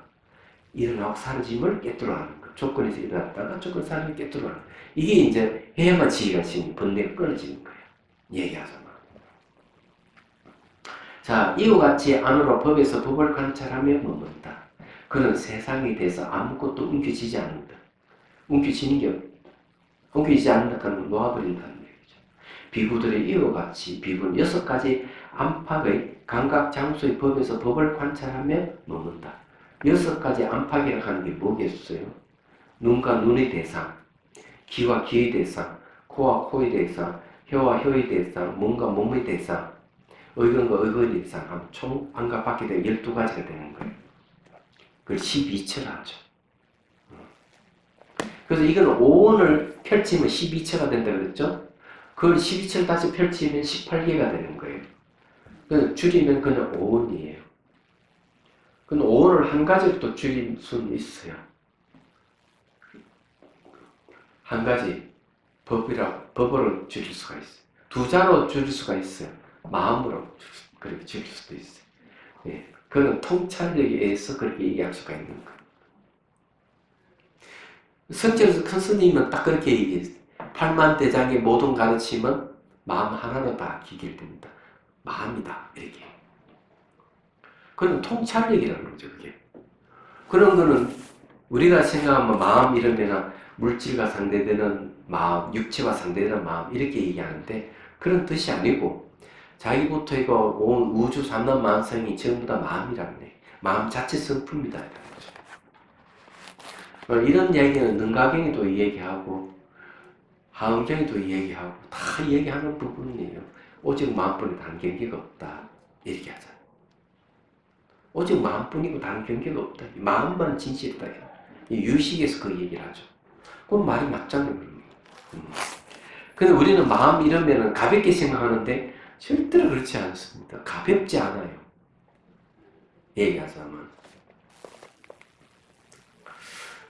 A: 일어나고 사라짐을 깨뜨려하는 거. 조건에서 일어났다가 조건 사라짐을 깨뜨려하는 거. 이게 이제 해야만 지혜가 지금 번뇌가 끊어지는 거예요. 얘기하자면. 자, 이와 같이 안으로 법에서 법을 관찰하며 머문다. 그는 세상에 대해서 아무것도 움켜쥐지 않는다. 움켜쥐지 않는다. 그러면 놓아버린다는 얘기죠. 비구들의 이와 같이 비구는 6가지 안팎의 감각 장소의 법에서 법을 관찰하며 머문다. 6가지 안팎이라고 하는 게 뭐겠어요? 눈과 눈의 대상, 귀와 귀의 대상, 코와 코의 대상, 혀와 혀의 대상, 몸과 몸의 대상, 의견과 의견의 대상 하면 총 안과 밖에 되면 12가지가 되는 거예요. 그걸 12처라 하죠. 그래서 이건 5원을 펼치면 12처가 된다 그랬죠? 그걸 12처를 다시 펼치면 18개가 되는 거예요. 그래서 줄이면 그냥 5원이에요. 그럼 5원을 한 가지로 또 줄일 수는 있어요. 한 가지 법으로 줄일 수가 있어요. 2자로 줄일 수가 있어요. 마음으로 그렇게 줄일 수도 있어요. 예, 그건 통찰력에 의해서 그렇게 얘기할 수가 있는 거예요. 성질에서 큰 스님은 딱 그렇게 얘기했어요. 팔만대장의 모든 가르침은 마음 하나로 다 기결됩니다. 마음이다 이렇게. 그건 통찰력이라는 거죠. 그게. 그런 거는 우리가 생각하면 마음 이러면 물질과 상대되는 마음, 육체와 상대되는 마음 이렇게 얘기하는데 그런 뜻이 아니고 자기부터 이거 온 우주 삼단 만성이 전부 다 마음이라는 얘기. 마음 자체 성품이다 이런 거죠. 이런 얘기는 능가경에도 얘기하고 하음경에도 얘기하고 다 얘기하는 부분이에요. 오직 마음뿐이 다른 경계가 없다 이렇게 하잖아요. 오직 마음뿐이고 다른 경계가 없다. 마음만 진실이다. 유식에서 그 얘기를 하죠. 그건 말이 맞잖아요. 근데 우리는 마음 이러면은 가볍게 생각하는데 절대로 그렇지 않습니다. 가볍지 않아요. 얘기하자면.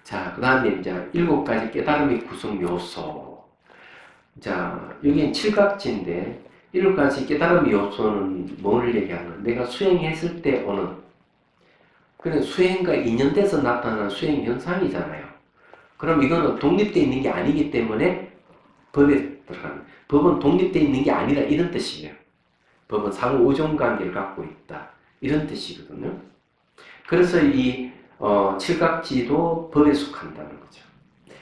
A: 자, 그 다음에 이제 7가지 깨달음의 구성 요소. 자, 여기는 7각지인데 7가지 깨달음의 요소는 뭘 얘기하는? 내가 수행했을 때 오는 그냥 수행과 인연돼서 나타나는 수행 현상이잖아요. 그럼 이거는 독립되어 있는 게 아니기 때문에 법에 들어가는. 법은 독립되어 있는 게 아니라 이런 뜻이에요. 법은 상호 의존관계를 갖고 있다. 이런 뜻이거든요. 그래서 이 칠각지도 법에 속한다는 거죠.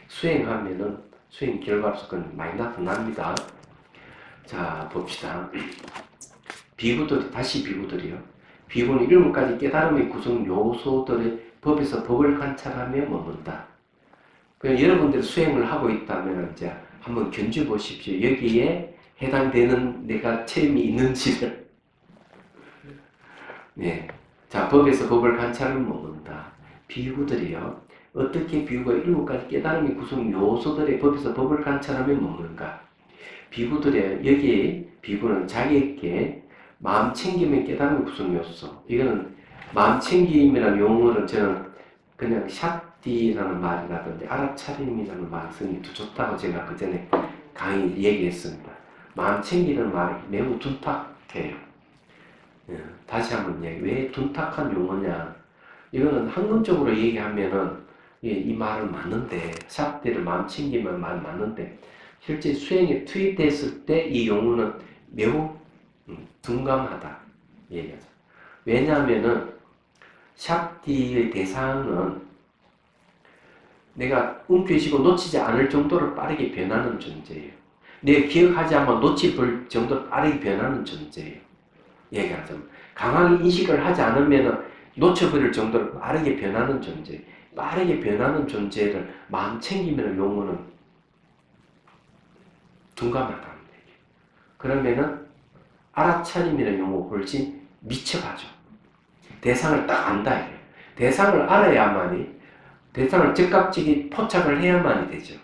A: 수행하면은 수행 결과로서 그건 많이 나타납니다. 자, 봅시다. 다시 비구들이요. 비구는 7가지 깨달음의 구성 요소들의 법에서 법을 관찰하며 머문다. 그냥 여러분들이 수행을 하고 있다면 이제 한번 견주 보십시오. 여기에 해당되는 내가 체험이 있는지를. 네. 자, 법에서 법을 관찰하며 머문다. 비구들이요. 어떻게 비구가 7가지 깨달음의 구성 요소들의 법에서 법을 관찰하며 머무는가? 비구들의 여기 비구는 자기에게 마음 챙김의 깨달음의 구성 요소. 이거는 마음 챙김이라는 용어를 저는 그냥 샷디라는 말이라든지 알아차림이라는 말을 쓰니 더 좋다고 제가 그 전에 강의 얘기했습니다. 마음 챙기는 말이 매우 둔탁해요. 다시 한번 얘기. 왜 둔탁한 용어냐? 이거는 학문적으로 얘기하면은 이 말은 맞는데 샷디를 마음 챙기면 말 맞는데 실제 수행에 투입됐을 때 이 용어는 매우 둔감하다 얘기하죠. 왜냐하면은 샷디의 대상은 내가 움켜쥐고 놓치지 않을 정도로 빠르게 변하는 존재예요. 내가 기억하지 않으면 놓칠 정도로 빠르게 변하는 존재예요. 얘기하자면 강하게 인식을 하지 않으면 놓쳐버릴 정도로 빠르게 변하는 존재. 빠르게 변하는 존재를 마음 챙기면 용어는 둔감하다는 얘기예요. 그러면은 알아차림이라는 용어 훨씬 미쳐가죠. 대상을 딱 안다 이래요. 대상을 알아야만이 대상을 즉각적이 포착을 해야만이 되죠.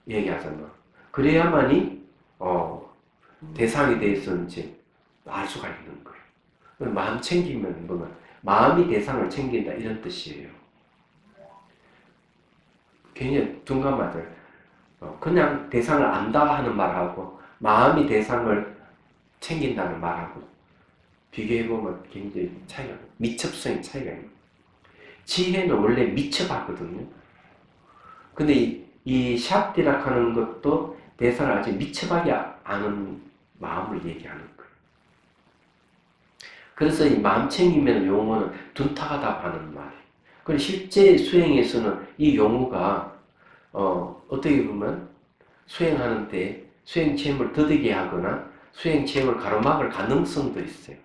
A: 얘기하자면 그래야만이 대상에 대해서 이제 알 수가 있는 거예요. 마음 챙기면 뭐냐 마음이 대상을 챙긴다 이런 뜻이에요. 굉장히 둔감하죠. 그냥 대상을 안다 하는 말하고 마음이 대상을 챙긴다는 말하고 비교해보면 굉장히 차이가 미첩성의 차이가 있는 거예요. 지혜는 원래 미쳐봤거든요. 근데 이 샵디락 하는 것도 대사를 아직 미쳐박이 않은 마음을 얘기하는 거예요. 그래서 이 마음 챙기면 용어는 둔탁하다 하는 말이에요. 그리고 실제 수행에서는 이 용어가 어떻게 보면 수행하는데 수행 체험을 더디게 하거나 수행 체험을 가로막을 가능성도 있어요.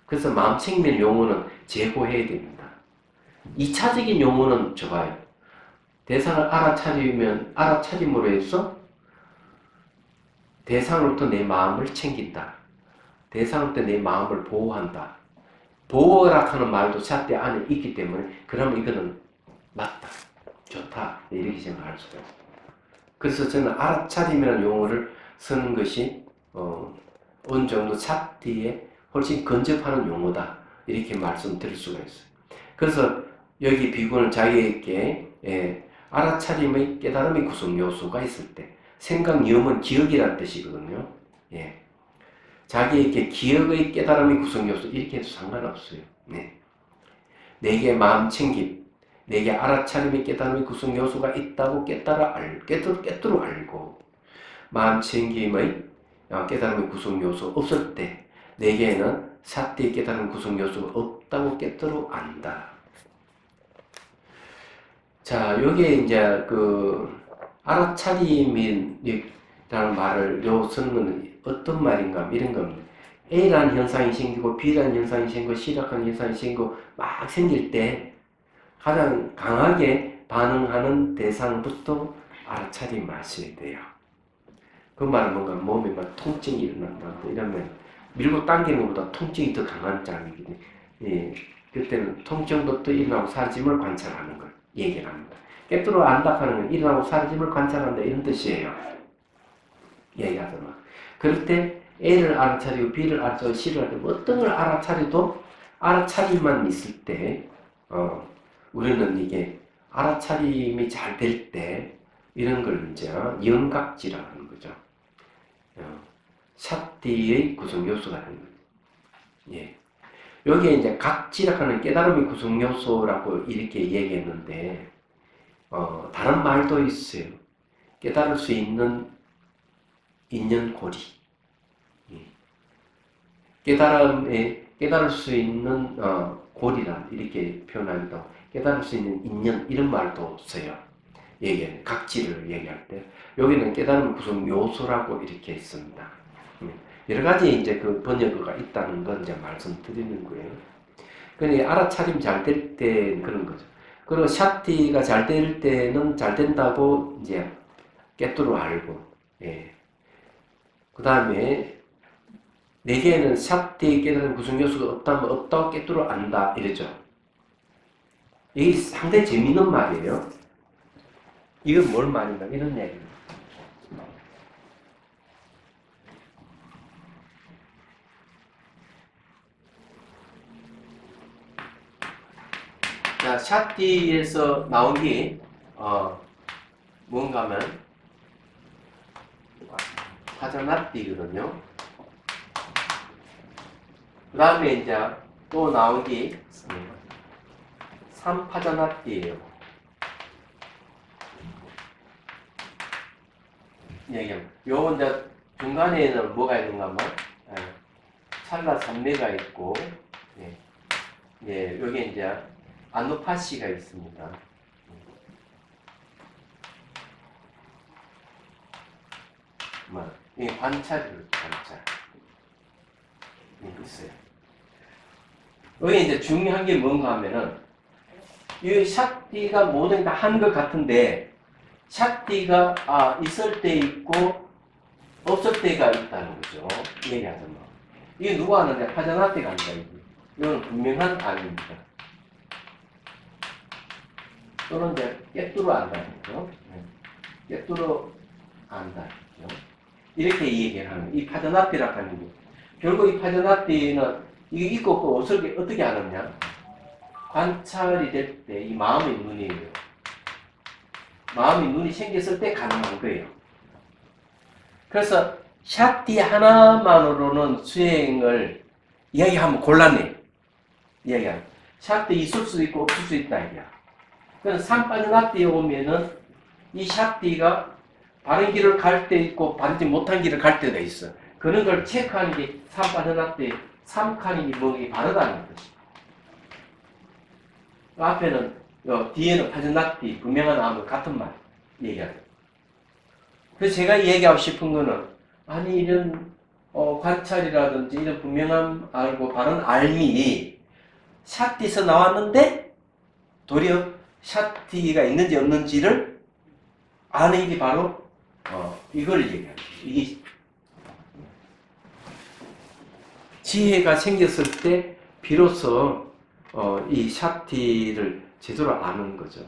A: 그래서 마음 챙기면 용어는 제고해야 됩니다. 2차적인 용어는 좋아요. 대상을 알아차림으로 해서 대상으로부터 내 마음을 챙긴다. 대상으로부터 내 마음을 보호한다. 보호라 하는 말도 샷대 안에 있기 때문에 그러면 이거는 맞다. 좋다. 이렇게 생각할 수가 있어요. 그래서 저는 알아차림이라는 용어를 쓰는 것이 어느 정도 샷대에 훨씬 근접하는 용어다. 이렇게 말씀드릴 수가 있어요. 그래서 여기 비구는 자기에게 알아차림의 깨달음의 구성 요소가 있을 때 생각, 염은 기억이라는 뜻이거든요. 예. 자기에게 기억의 깨달음의 구성 요소 이렇게 해도 상관없어요. 네. 내게 마음 챙김, 내게 알아차림의 깨달음의 구성 요소가 있다고 깨달아 알고 마음 챙김의 깨달음의 구성 요소 없을 때 내게는 사띠의 깨달음 구성 요소가 없다고 깨달아 안다. 자, 여기에 이제 알아차림이라는 말을 쓰는 건 어떤 말인가 이런 겁니다. A라는 현상이 생기고 B라는 현상이 생기고 C라는 현상이 생기고 막 생길 때 가장 강하게 반응하는 대상부터 알아차림 마셔야 돼요. 그 말은 뭔가 몸에 막 통증이 일어난다 이러면 밀고 당기는 것보다 통증이 더 강한 짬이거든요. 예, 그때는 통증부터 일어나고 사라짐을 관찰하는 걸 얘기를 합니다. 깨뚫어 안다 하는 건 일어나고 사라짐을 관찰한다 이런 뜻이에요. 얘기하잖아. 그럴 때 A를 알아차리고 B를 알아차리고 C를 알아차리고 어떤 걸 알아차려도 알아차림만 있을 때 우리는 이게 알아차림이 잘 될 때 이런 걸 이제 영각지라고 하는 거죠. 샷디의 구성 요소가 되는 거죠. 예. 여기에 이제 각지라고 하는 깨달음의 구성 요소라고 이렇게 얘기했는데 다른 말도 있어요. 깨달을 수 있는 인연고리. 깨달을 수 있는 고리라 이렇게 표현하기도 하고 깨달을 수 있는 인연 이런 말도 써요. 각지를 얘기할 때 여기는 깨달음 구성 요소라고 이렇게 있습니다. 여러 가지 이제 그 번역어가 있다는 걸 이제 말씀드리는 거예요. 그러니까 알아차림 잘 될 때 그런 거죠. 그리고 샷디가 잘 될 때는 잘 된다고 이제 깨뚫어 알고, 예. 그 다음에 내게는 샷디의 깨달은 구성 요소가 없다면 없다고 깨뚫어 안다 이러죠. 이게 상당히 재밌는 말이에요. 이건 뭘 말인가 이런 얘기입니다. 자, 샷디에서 나온 게 뭔가 하면 파자나띠거든요. 그 다음에 이제 또 나온 게 삼파자나띠예요. 요 이제 중간에는 뭐가 있는가 하면 찰나 삼매가 있고 여기 이제 아누파시가 있습니다. 이 관찰을 관찰 있어요. 여기 이제 중요한 게 뭔가 하면은 이 샷디가 모든 다 한 것 같은데 샷디가 있을 때 있고 없을 때가 있다는 거죠. 얘기하자면 이게 누가 하는데 파자나띠가 한다 이건 분명한 아닙니다. 또는 이제 깨뚫어 안다죠. 깨뚫어 안다죠. 이렇게 얘기를 하는 이 파자나띠라고 하는 게 결국 이 파자나띠는 이게 있고 없고 없을 때 어떻게 아느냐? 관찰이 될 때 이 마음의 눈이에요. 마음의 눈이 생겼을 때 가능한 거예요. 그래서 샷디 하나만으로는 수행을 이야기하면 곤란해요. 이야기하면. 샤프트 있을 수도 있고 없을 수도 있다 이거야. 그래서 3 빠져나띠에 오면은 이 샤프트가 바른 길을 갈 때 있고 바르지 못한 길을 갈 때가 있어. 그런 걸 체크하는 게 3 빠져나띠에 3칸이 뭐가 바르다는 거지. 앞에는 뒤에는 빠져나띠 분명한 암을 같은 말 얘기하죠. 그래서 제가 얘기하고 싶은 거는 아니 이런 관찰이라든지 이런 분명함 알고 바른 알미 샤프트에서 나왔는데 도리어 샤프트가 있는지 없는지를 아는 게 바로 이걸 얘기하는 거예요. 이게 지혜가 생겼을 때 비로소 이 샤프트를 제대로 아는 거죠.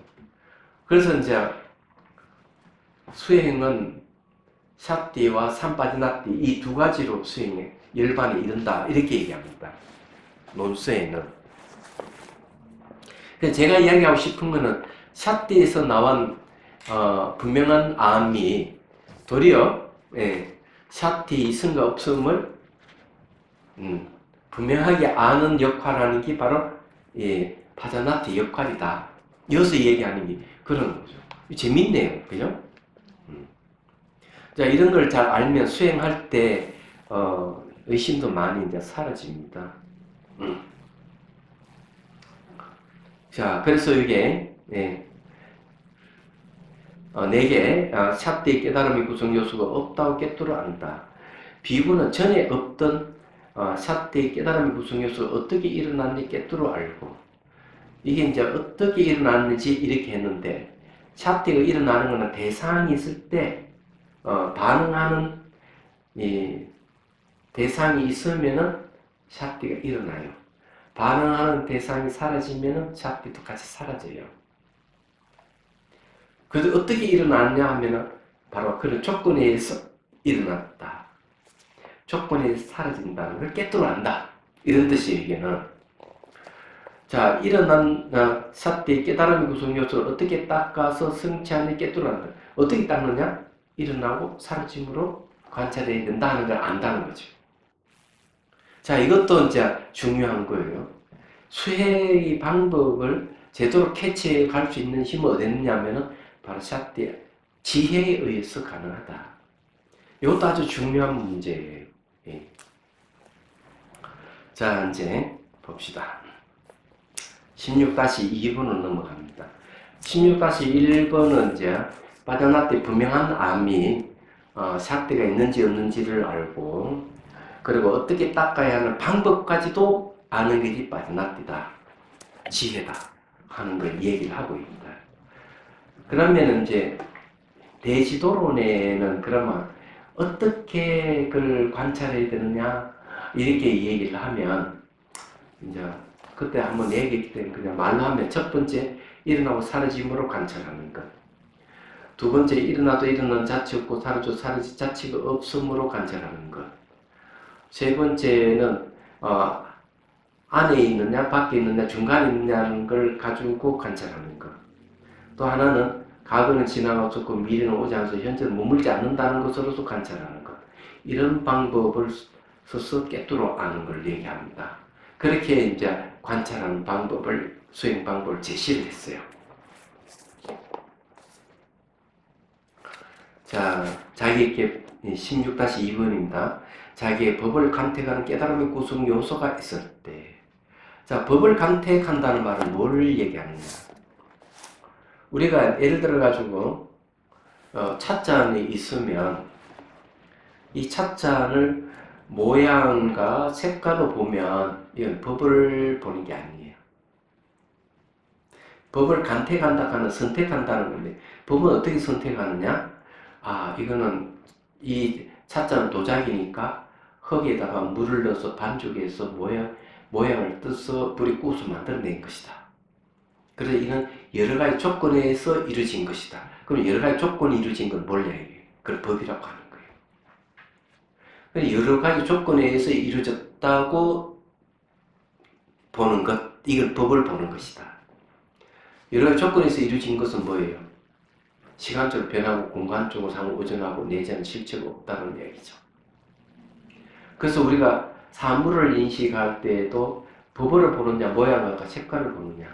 A: 그래서 이제 수행은 샤프트와 삼빠지나띠 이 두 가지로 수행에 열반에 이른다 이렇게 얘기합니다. 논수에는. 그래서 제가 이야기하고 싶은 거는 샤프트에서 나온 분명한 암이 도리어 샤프트에 있음과 없음을 분명하게 아는 역할하는 게 바로 파자나티 역할이다. 여기서 얘기하는 게 그런 거죠. 재밌네요. 그죠? 자, 이런 걸 잘 알면 수행할 때 의심도 많이 이제 사라집니다. 자, 그래서 이게 네 개 샤프트의 깨달음의 구성 요소가 없다고 깨뜨려 안다. 비구는 전에 없던 샤프트의 깨달음의 구성 요소가 어떻게 일어났는지 깨뜨려 알고 이게 이제 어떻게 일어났는지 이렇게 했는데 샤프트가 일어나는 것은 대상이 있을 때 반응하는 이 대상이 있으면은 샤프트가 일어나요. 반응하는 대상이 사라지면은 샤프트도 같이 사라져요. 그래서 어떻게 일어났냐 하면은 바로 그런 조건에 의해서 일어났다. 조건에 의해서 사라진다는 걸 깨뜨려 안다. 이런 뜻이에요, 이게는. 자, 일어난 샤프트의 깨달음의 구성 요소를 어떻게 닦아서 성취하는 깨뜨려 안다. 어떻게 닦느냐? 일어나고 사라짐으로 관찰해야 된다는 걸 안다는 거죠. 자, 이것도 이제 중요한 거예요. 수행의 방법을 제대로 캐치해 갈 수 있는 힘은 어디 있느냐면은 바로 샤프트의 지혜에 의해서 가능하다. 이것도 아주 중요한 문제예요. 예. 자, 이제 봅시다. 16-2번으로 넘어갑니다. 16-1번은 이제 빠져나띠 분명한 암이 샤프트가 있는지 없는지를 알고 그리고 어떻게 닦아야 하는 방법까지도 아는 게 빠져나띠다. 지혜다. 하는 걸 얘기를 하고 있습니다. 그러면 이제 대지도론에는 그러면 어떻게 그걸 관찰해야 되느냐 이렇게 얘기를 하면 이제 그때 한번 얘기했기 때문에 그냥 말로 하면 첫 번째 일어나고 사라짐으로 관찰하는 것. 두 번째 일어나도 일어나는 자체 없고 사라져 사라질 자체가 없음으로 관찰하는 것. 세 번째는 안에 있느냐 밖에 있느냐 중간에 있느냐는 걸 가지고 관찰하는 것. 또 하나는 과거는 지나가고 미래는 오지 않아서 현재는 머물지 않는다는 것으로서 관찰하는 것. 이런 방법을 써서 깨뜨려 아는 걸 얘기합니다. 그렇게 이제 관찰하는 방법을 수행 방법을 제시를 했어요. 자, 자기에게 16-2번입니다. 자기의 법을 간택하는 깨달음의 구성 요소가 있을 때. 자, 법을 간택한다는 말은 뭘 얘기하느냐? 우리가 예를 들어 가지고 찻잔이 있으면 이 찻잔을 모양과 색깔로 보면 이건 법을 보는 게 아니에요. 법을 간택한다 하는 선택한다는 건데 법은 어떻게 선택하느냐? 이거는 이 찻잔은 도자기니까 흙에다가 물을 넣어서 반죽해서 모양을 떠서 불이 구워서 만들어낸 것이다. 그래서 이는 여러 가지 조건에 의해서 이루어진 것이다. 그럼 여러 가지 조건이 이루어진 건 몰라야 해요. 그걸 법이라고 하는 거예요. 여러 가지 조건에 의해서 이루어졌다고 보는 것, 이걸 법을 보는 것이다. 여러 가지 조건에서 이루어진 것은 뭐예요? 시간적으로 변하고 공간적으로 상호오전하고 내재하는 실체가 없다는 얘기죠. 그래서 우리가 사물을 인식할 때에도 법을 보느냐, 모양과 색깔을 보느냐,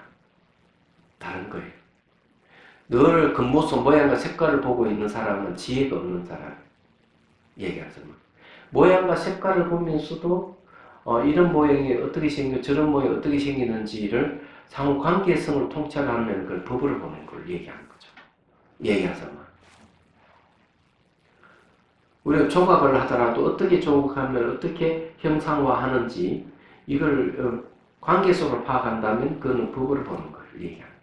A: 다른 거예요. 늘 겉모습, 모양과 색깔을 보고 있는 사람은 지혜가 없는 사람. 얘기하자면. 모양과 색깔을 보면서도 이런 모양이 어떻게 생겨, 저런 모양이 어떻게 생기는지를 상호 관계성을 통찰하면 그걸 법을 보는 걸 얘기하는 거죠. 얘기하자면. 우리가 조각을 하더라도 어떻게 조각하면 어떻게 형상화하는지 이걸 관계성을 파악한다면 그건 법을 보는 걸 얘기합니다.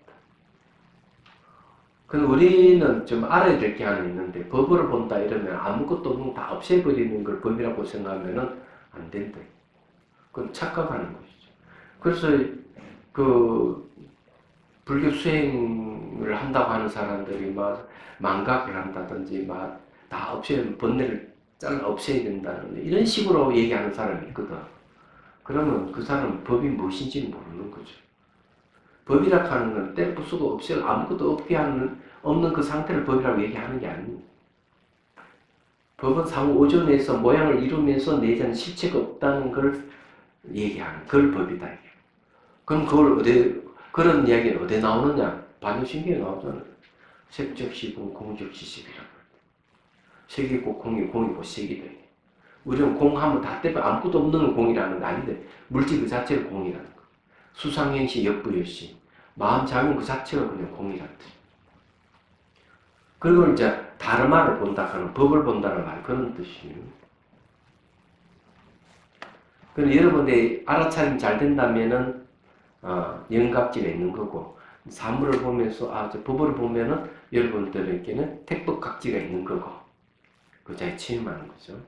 A: 그럼 우리는 좀 알아야 될 게 하나 있는데 법을 본다 이러면 아무것도 없는 다 없애버리는 걸 법이라고 생각하면 안 된다. 그건 착각하는 것이죠. 그래서 그 불교 수행을 한다고 하는 사람들이 막 망각을 한다든지 막 다 없애야 번뇌를 잘라 없애야 된다는 이런 식으로 얘기하는 사람이 있거든. 그러면 그 사람은 법이 무엇인지 모르는 거죠. 법이라 하는 건 때 부수고 없애고 아무것도 없게 하는 없는 그 상태를 법이라고 얘기하는 게 아닙니다. 법은 상호 오존에서 모양을 이루면서 내재하는 실체가 없다는 걸 얘기하는 그걸 법이다. 그럼 그걸 그런 이야기는 어디 나오느냐? 반yo신경에 나오잖아요. 색적시공, 공적시식이라고. 색이고 공이, 공이고 색이다. 우리는 공하면 다 떼고 아무것도 없는 공이라는 거 아닌데 물질 그 자체가 공이라는 거. 수상행시, 역부여시, 마음작용 그 자체가 그냥 공이라는 뜻. 그리고 이제 다르마를 본다 하는 법을 본다는 말 그런 뜻이에요. 그럼 여러분들이 알아차림 잘 된다면은 영갑지가 있는 거고 사물을 보면서 저 법을 보면은 여러분들에게는 택법각지가 있는 거고 그 자에 침임하는 거죠.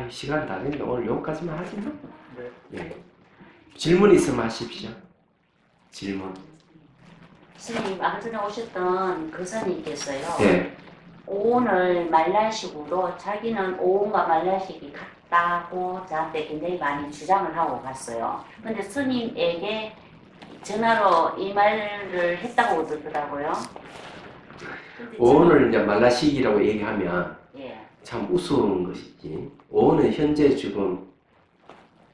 A: 이 시간 다 됐는데 오늘 여기까지만 하시죠. 네. 예. 질문 있으면 하십시오. 질문.
B: 스님, 아까 전에 오셨던 그 스님께서요.
A: 네.
B: 오온을 말라식으로 자기는 오온과 말라식이 같다고 저한테 굉장히 많이 주장을 하고 갔어요. 근데 스님에게 전화로 이 말을 했다고 그러더라고요.
A: 오온을 이제 말라식이라고 얘기하면
B: 예.
A: 참 우스운 것이지. 오온은 현재 지금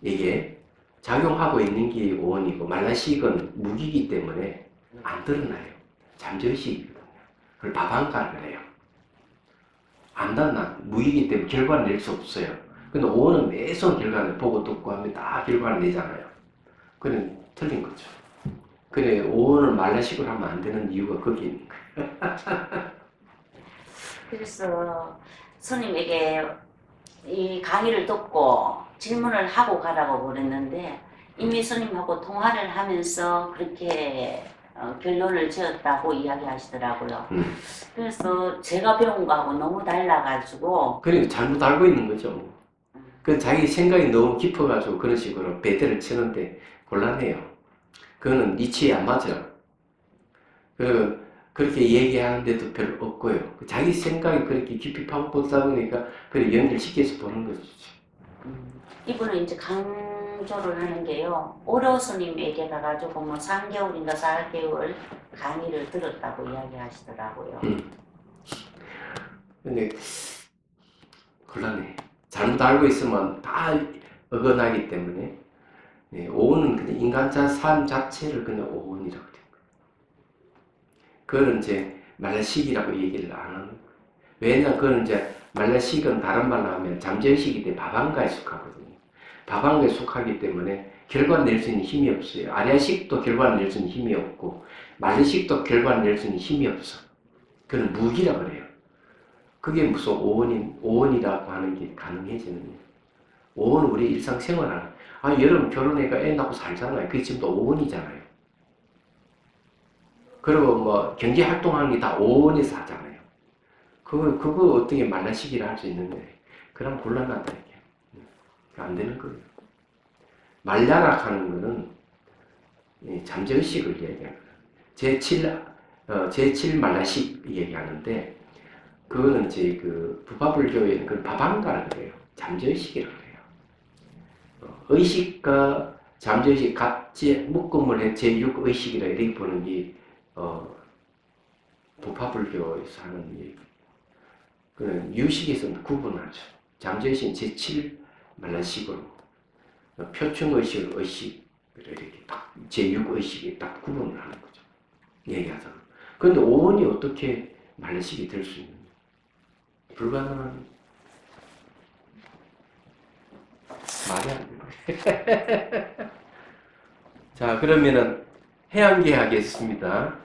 A: 이게 작용하고 있는 게 오온이고 말라식은 무기이기 때문에 안 드러나요. 잠재의식이거든요. 그걸 바방가를 해요. 안 닿나 무기이기 때문에 결과를 낼 수 없어요. 근데 오온은 매번 결과를 보고 듣고 하면 다 결과를 내잖아요. 그건 틀린 거죠. 그래 오온을 말라식으로 하면 안 되는 이유가 거기 있는 거예요.
B: 그래서 스님에게 이 강의를 듣고 질문을 하고 가라고 그랬는데 이미 스님하고 통화를 하면서 그렇게 결론을 지었다고 이야기하시더라고요. 그래서 제가 배운 거하고 너무 달라가지고
A: 그러니까 잘못 알고 있는 거죠. 그 자기 생각이 너무 깊어가지고 그런 식으로 배대를 치는데 곤란해요. 그거는 니치에 안 맞아요. 그렇게 얘기하는데도 별로 없고요. 자기 생각이 그렇게 깊이 파고보다 보니까 그걸 연결시켜서 보는 것이죠.
B: 이분은 이제 강조를 하는 게요. 오려 스님에게 가가지고 뭐 3개월인가 4개월 강의를 들었다고 이야기하시더라고요.
A: 근데 곤란해. 잘못 알고 있으면 다 어긋나기 때문에 오온은 그냥 인간자 삶 자체를 그냥 오온이라고 된 거예요. 그거는 이제 말라식이라고 얘기를 안 하는 거예요. 왜냐하면 그거는 이제 말라식은 다른 말로 하면 잠재의식이 때 바방가에 속하거든요. 바방가에 속하기 때문에 결과를 낼 수 있는 힘이 없어요. 아리아식도 결과를 낼 수 있는 힘이 없고 말레식도 결과를 낼 수 있는 힘이 없어. 그건 무기라 그래요. 그게 무슨 오온이라고 하는 게 가능해지는 거예요. 오온은 우리 일상생활하는 여러분 결혼해가 애 낳고 살잖아요. 그게 지금 또 오온이잖아요. 그리고 뭐 경제활동하는 게 다 오온에서 하잖아요. 그거 어떻게 말라식이라 할 수 있는데 그럼 곤란하다 이게. 안 되는 거예요. 말라락 하는 거는 잠재의식을 얘기하는 거예요. 제7 말라식 얘기하는데 그거는 이제 그 부파불교에는 그 바방가라 그래요. 잠재의식이라고 그래요. 의식과 잠재의식 같이 묶음을 해 제6의식이라 이렇게 보는 게 부파불교에서 하는 얘기. 그는 유식에서는 구분하죠. 잠재의식은 제7 말라식으로 표충의식을 의식을 이렇게 딱 제6의식에 딱 구분을 하는 거죠. 얘기하자면. 그런데 오온이 어떻게 말레식이 될 수 있느냐? 불가능한 말이 안 되는 자, 그러면은 해양계 하겠습니다.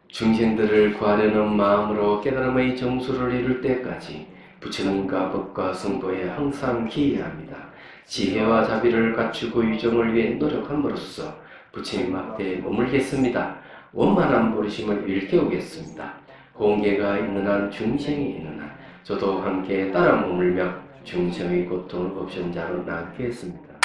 A: 중생들을 구하려는 마음으로 깨달음의 정수를 이룰 때까지 부처님과 법과 성도에 항상 기여합니다. 지혜와 자비를 갖추고 유정을 위해 노력함으로써 부처님 앞에 머물겠습니다. 원만한 보리심을 일깨우겠습니다. 공계가 있는 한 중생이 있는 한 저도 함께 따라 머물며 중생의 고통을 없앤 자로 남겠습니다.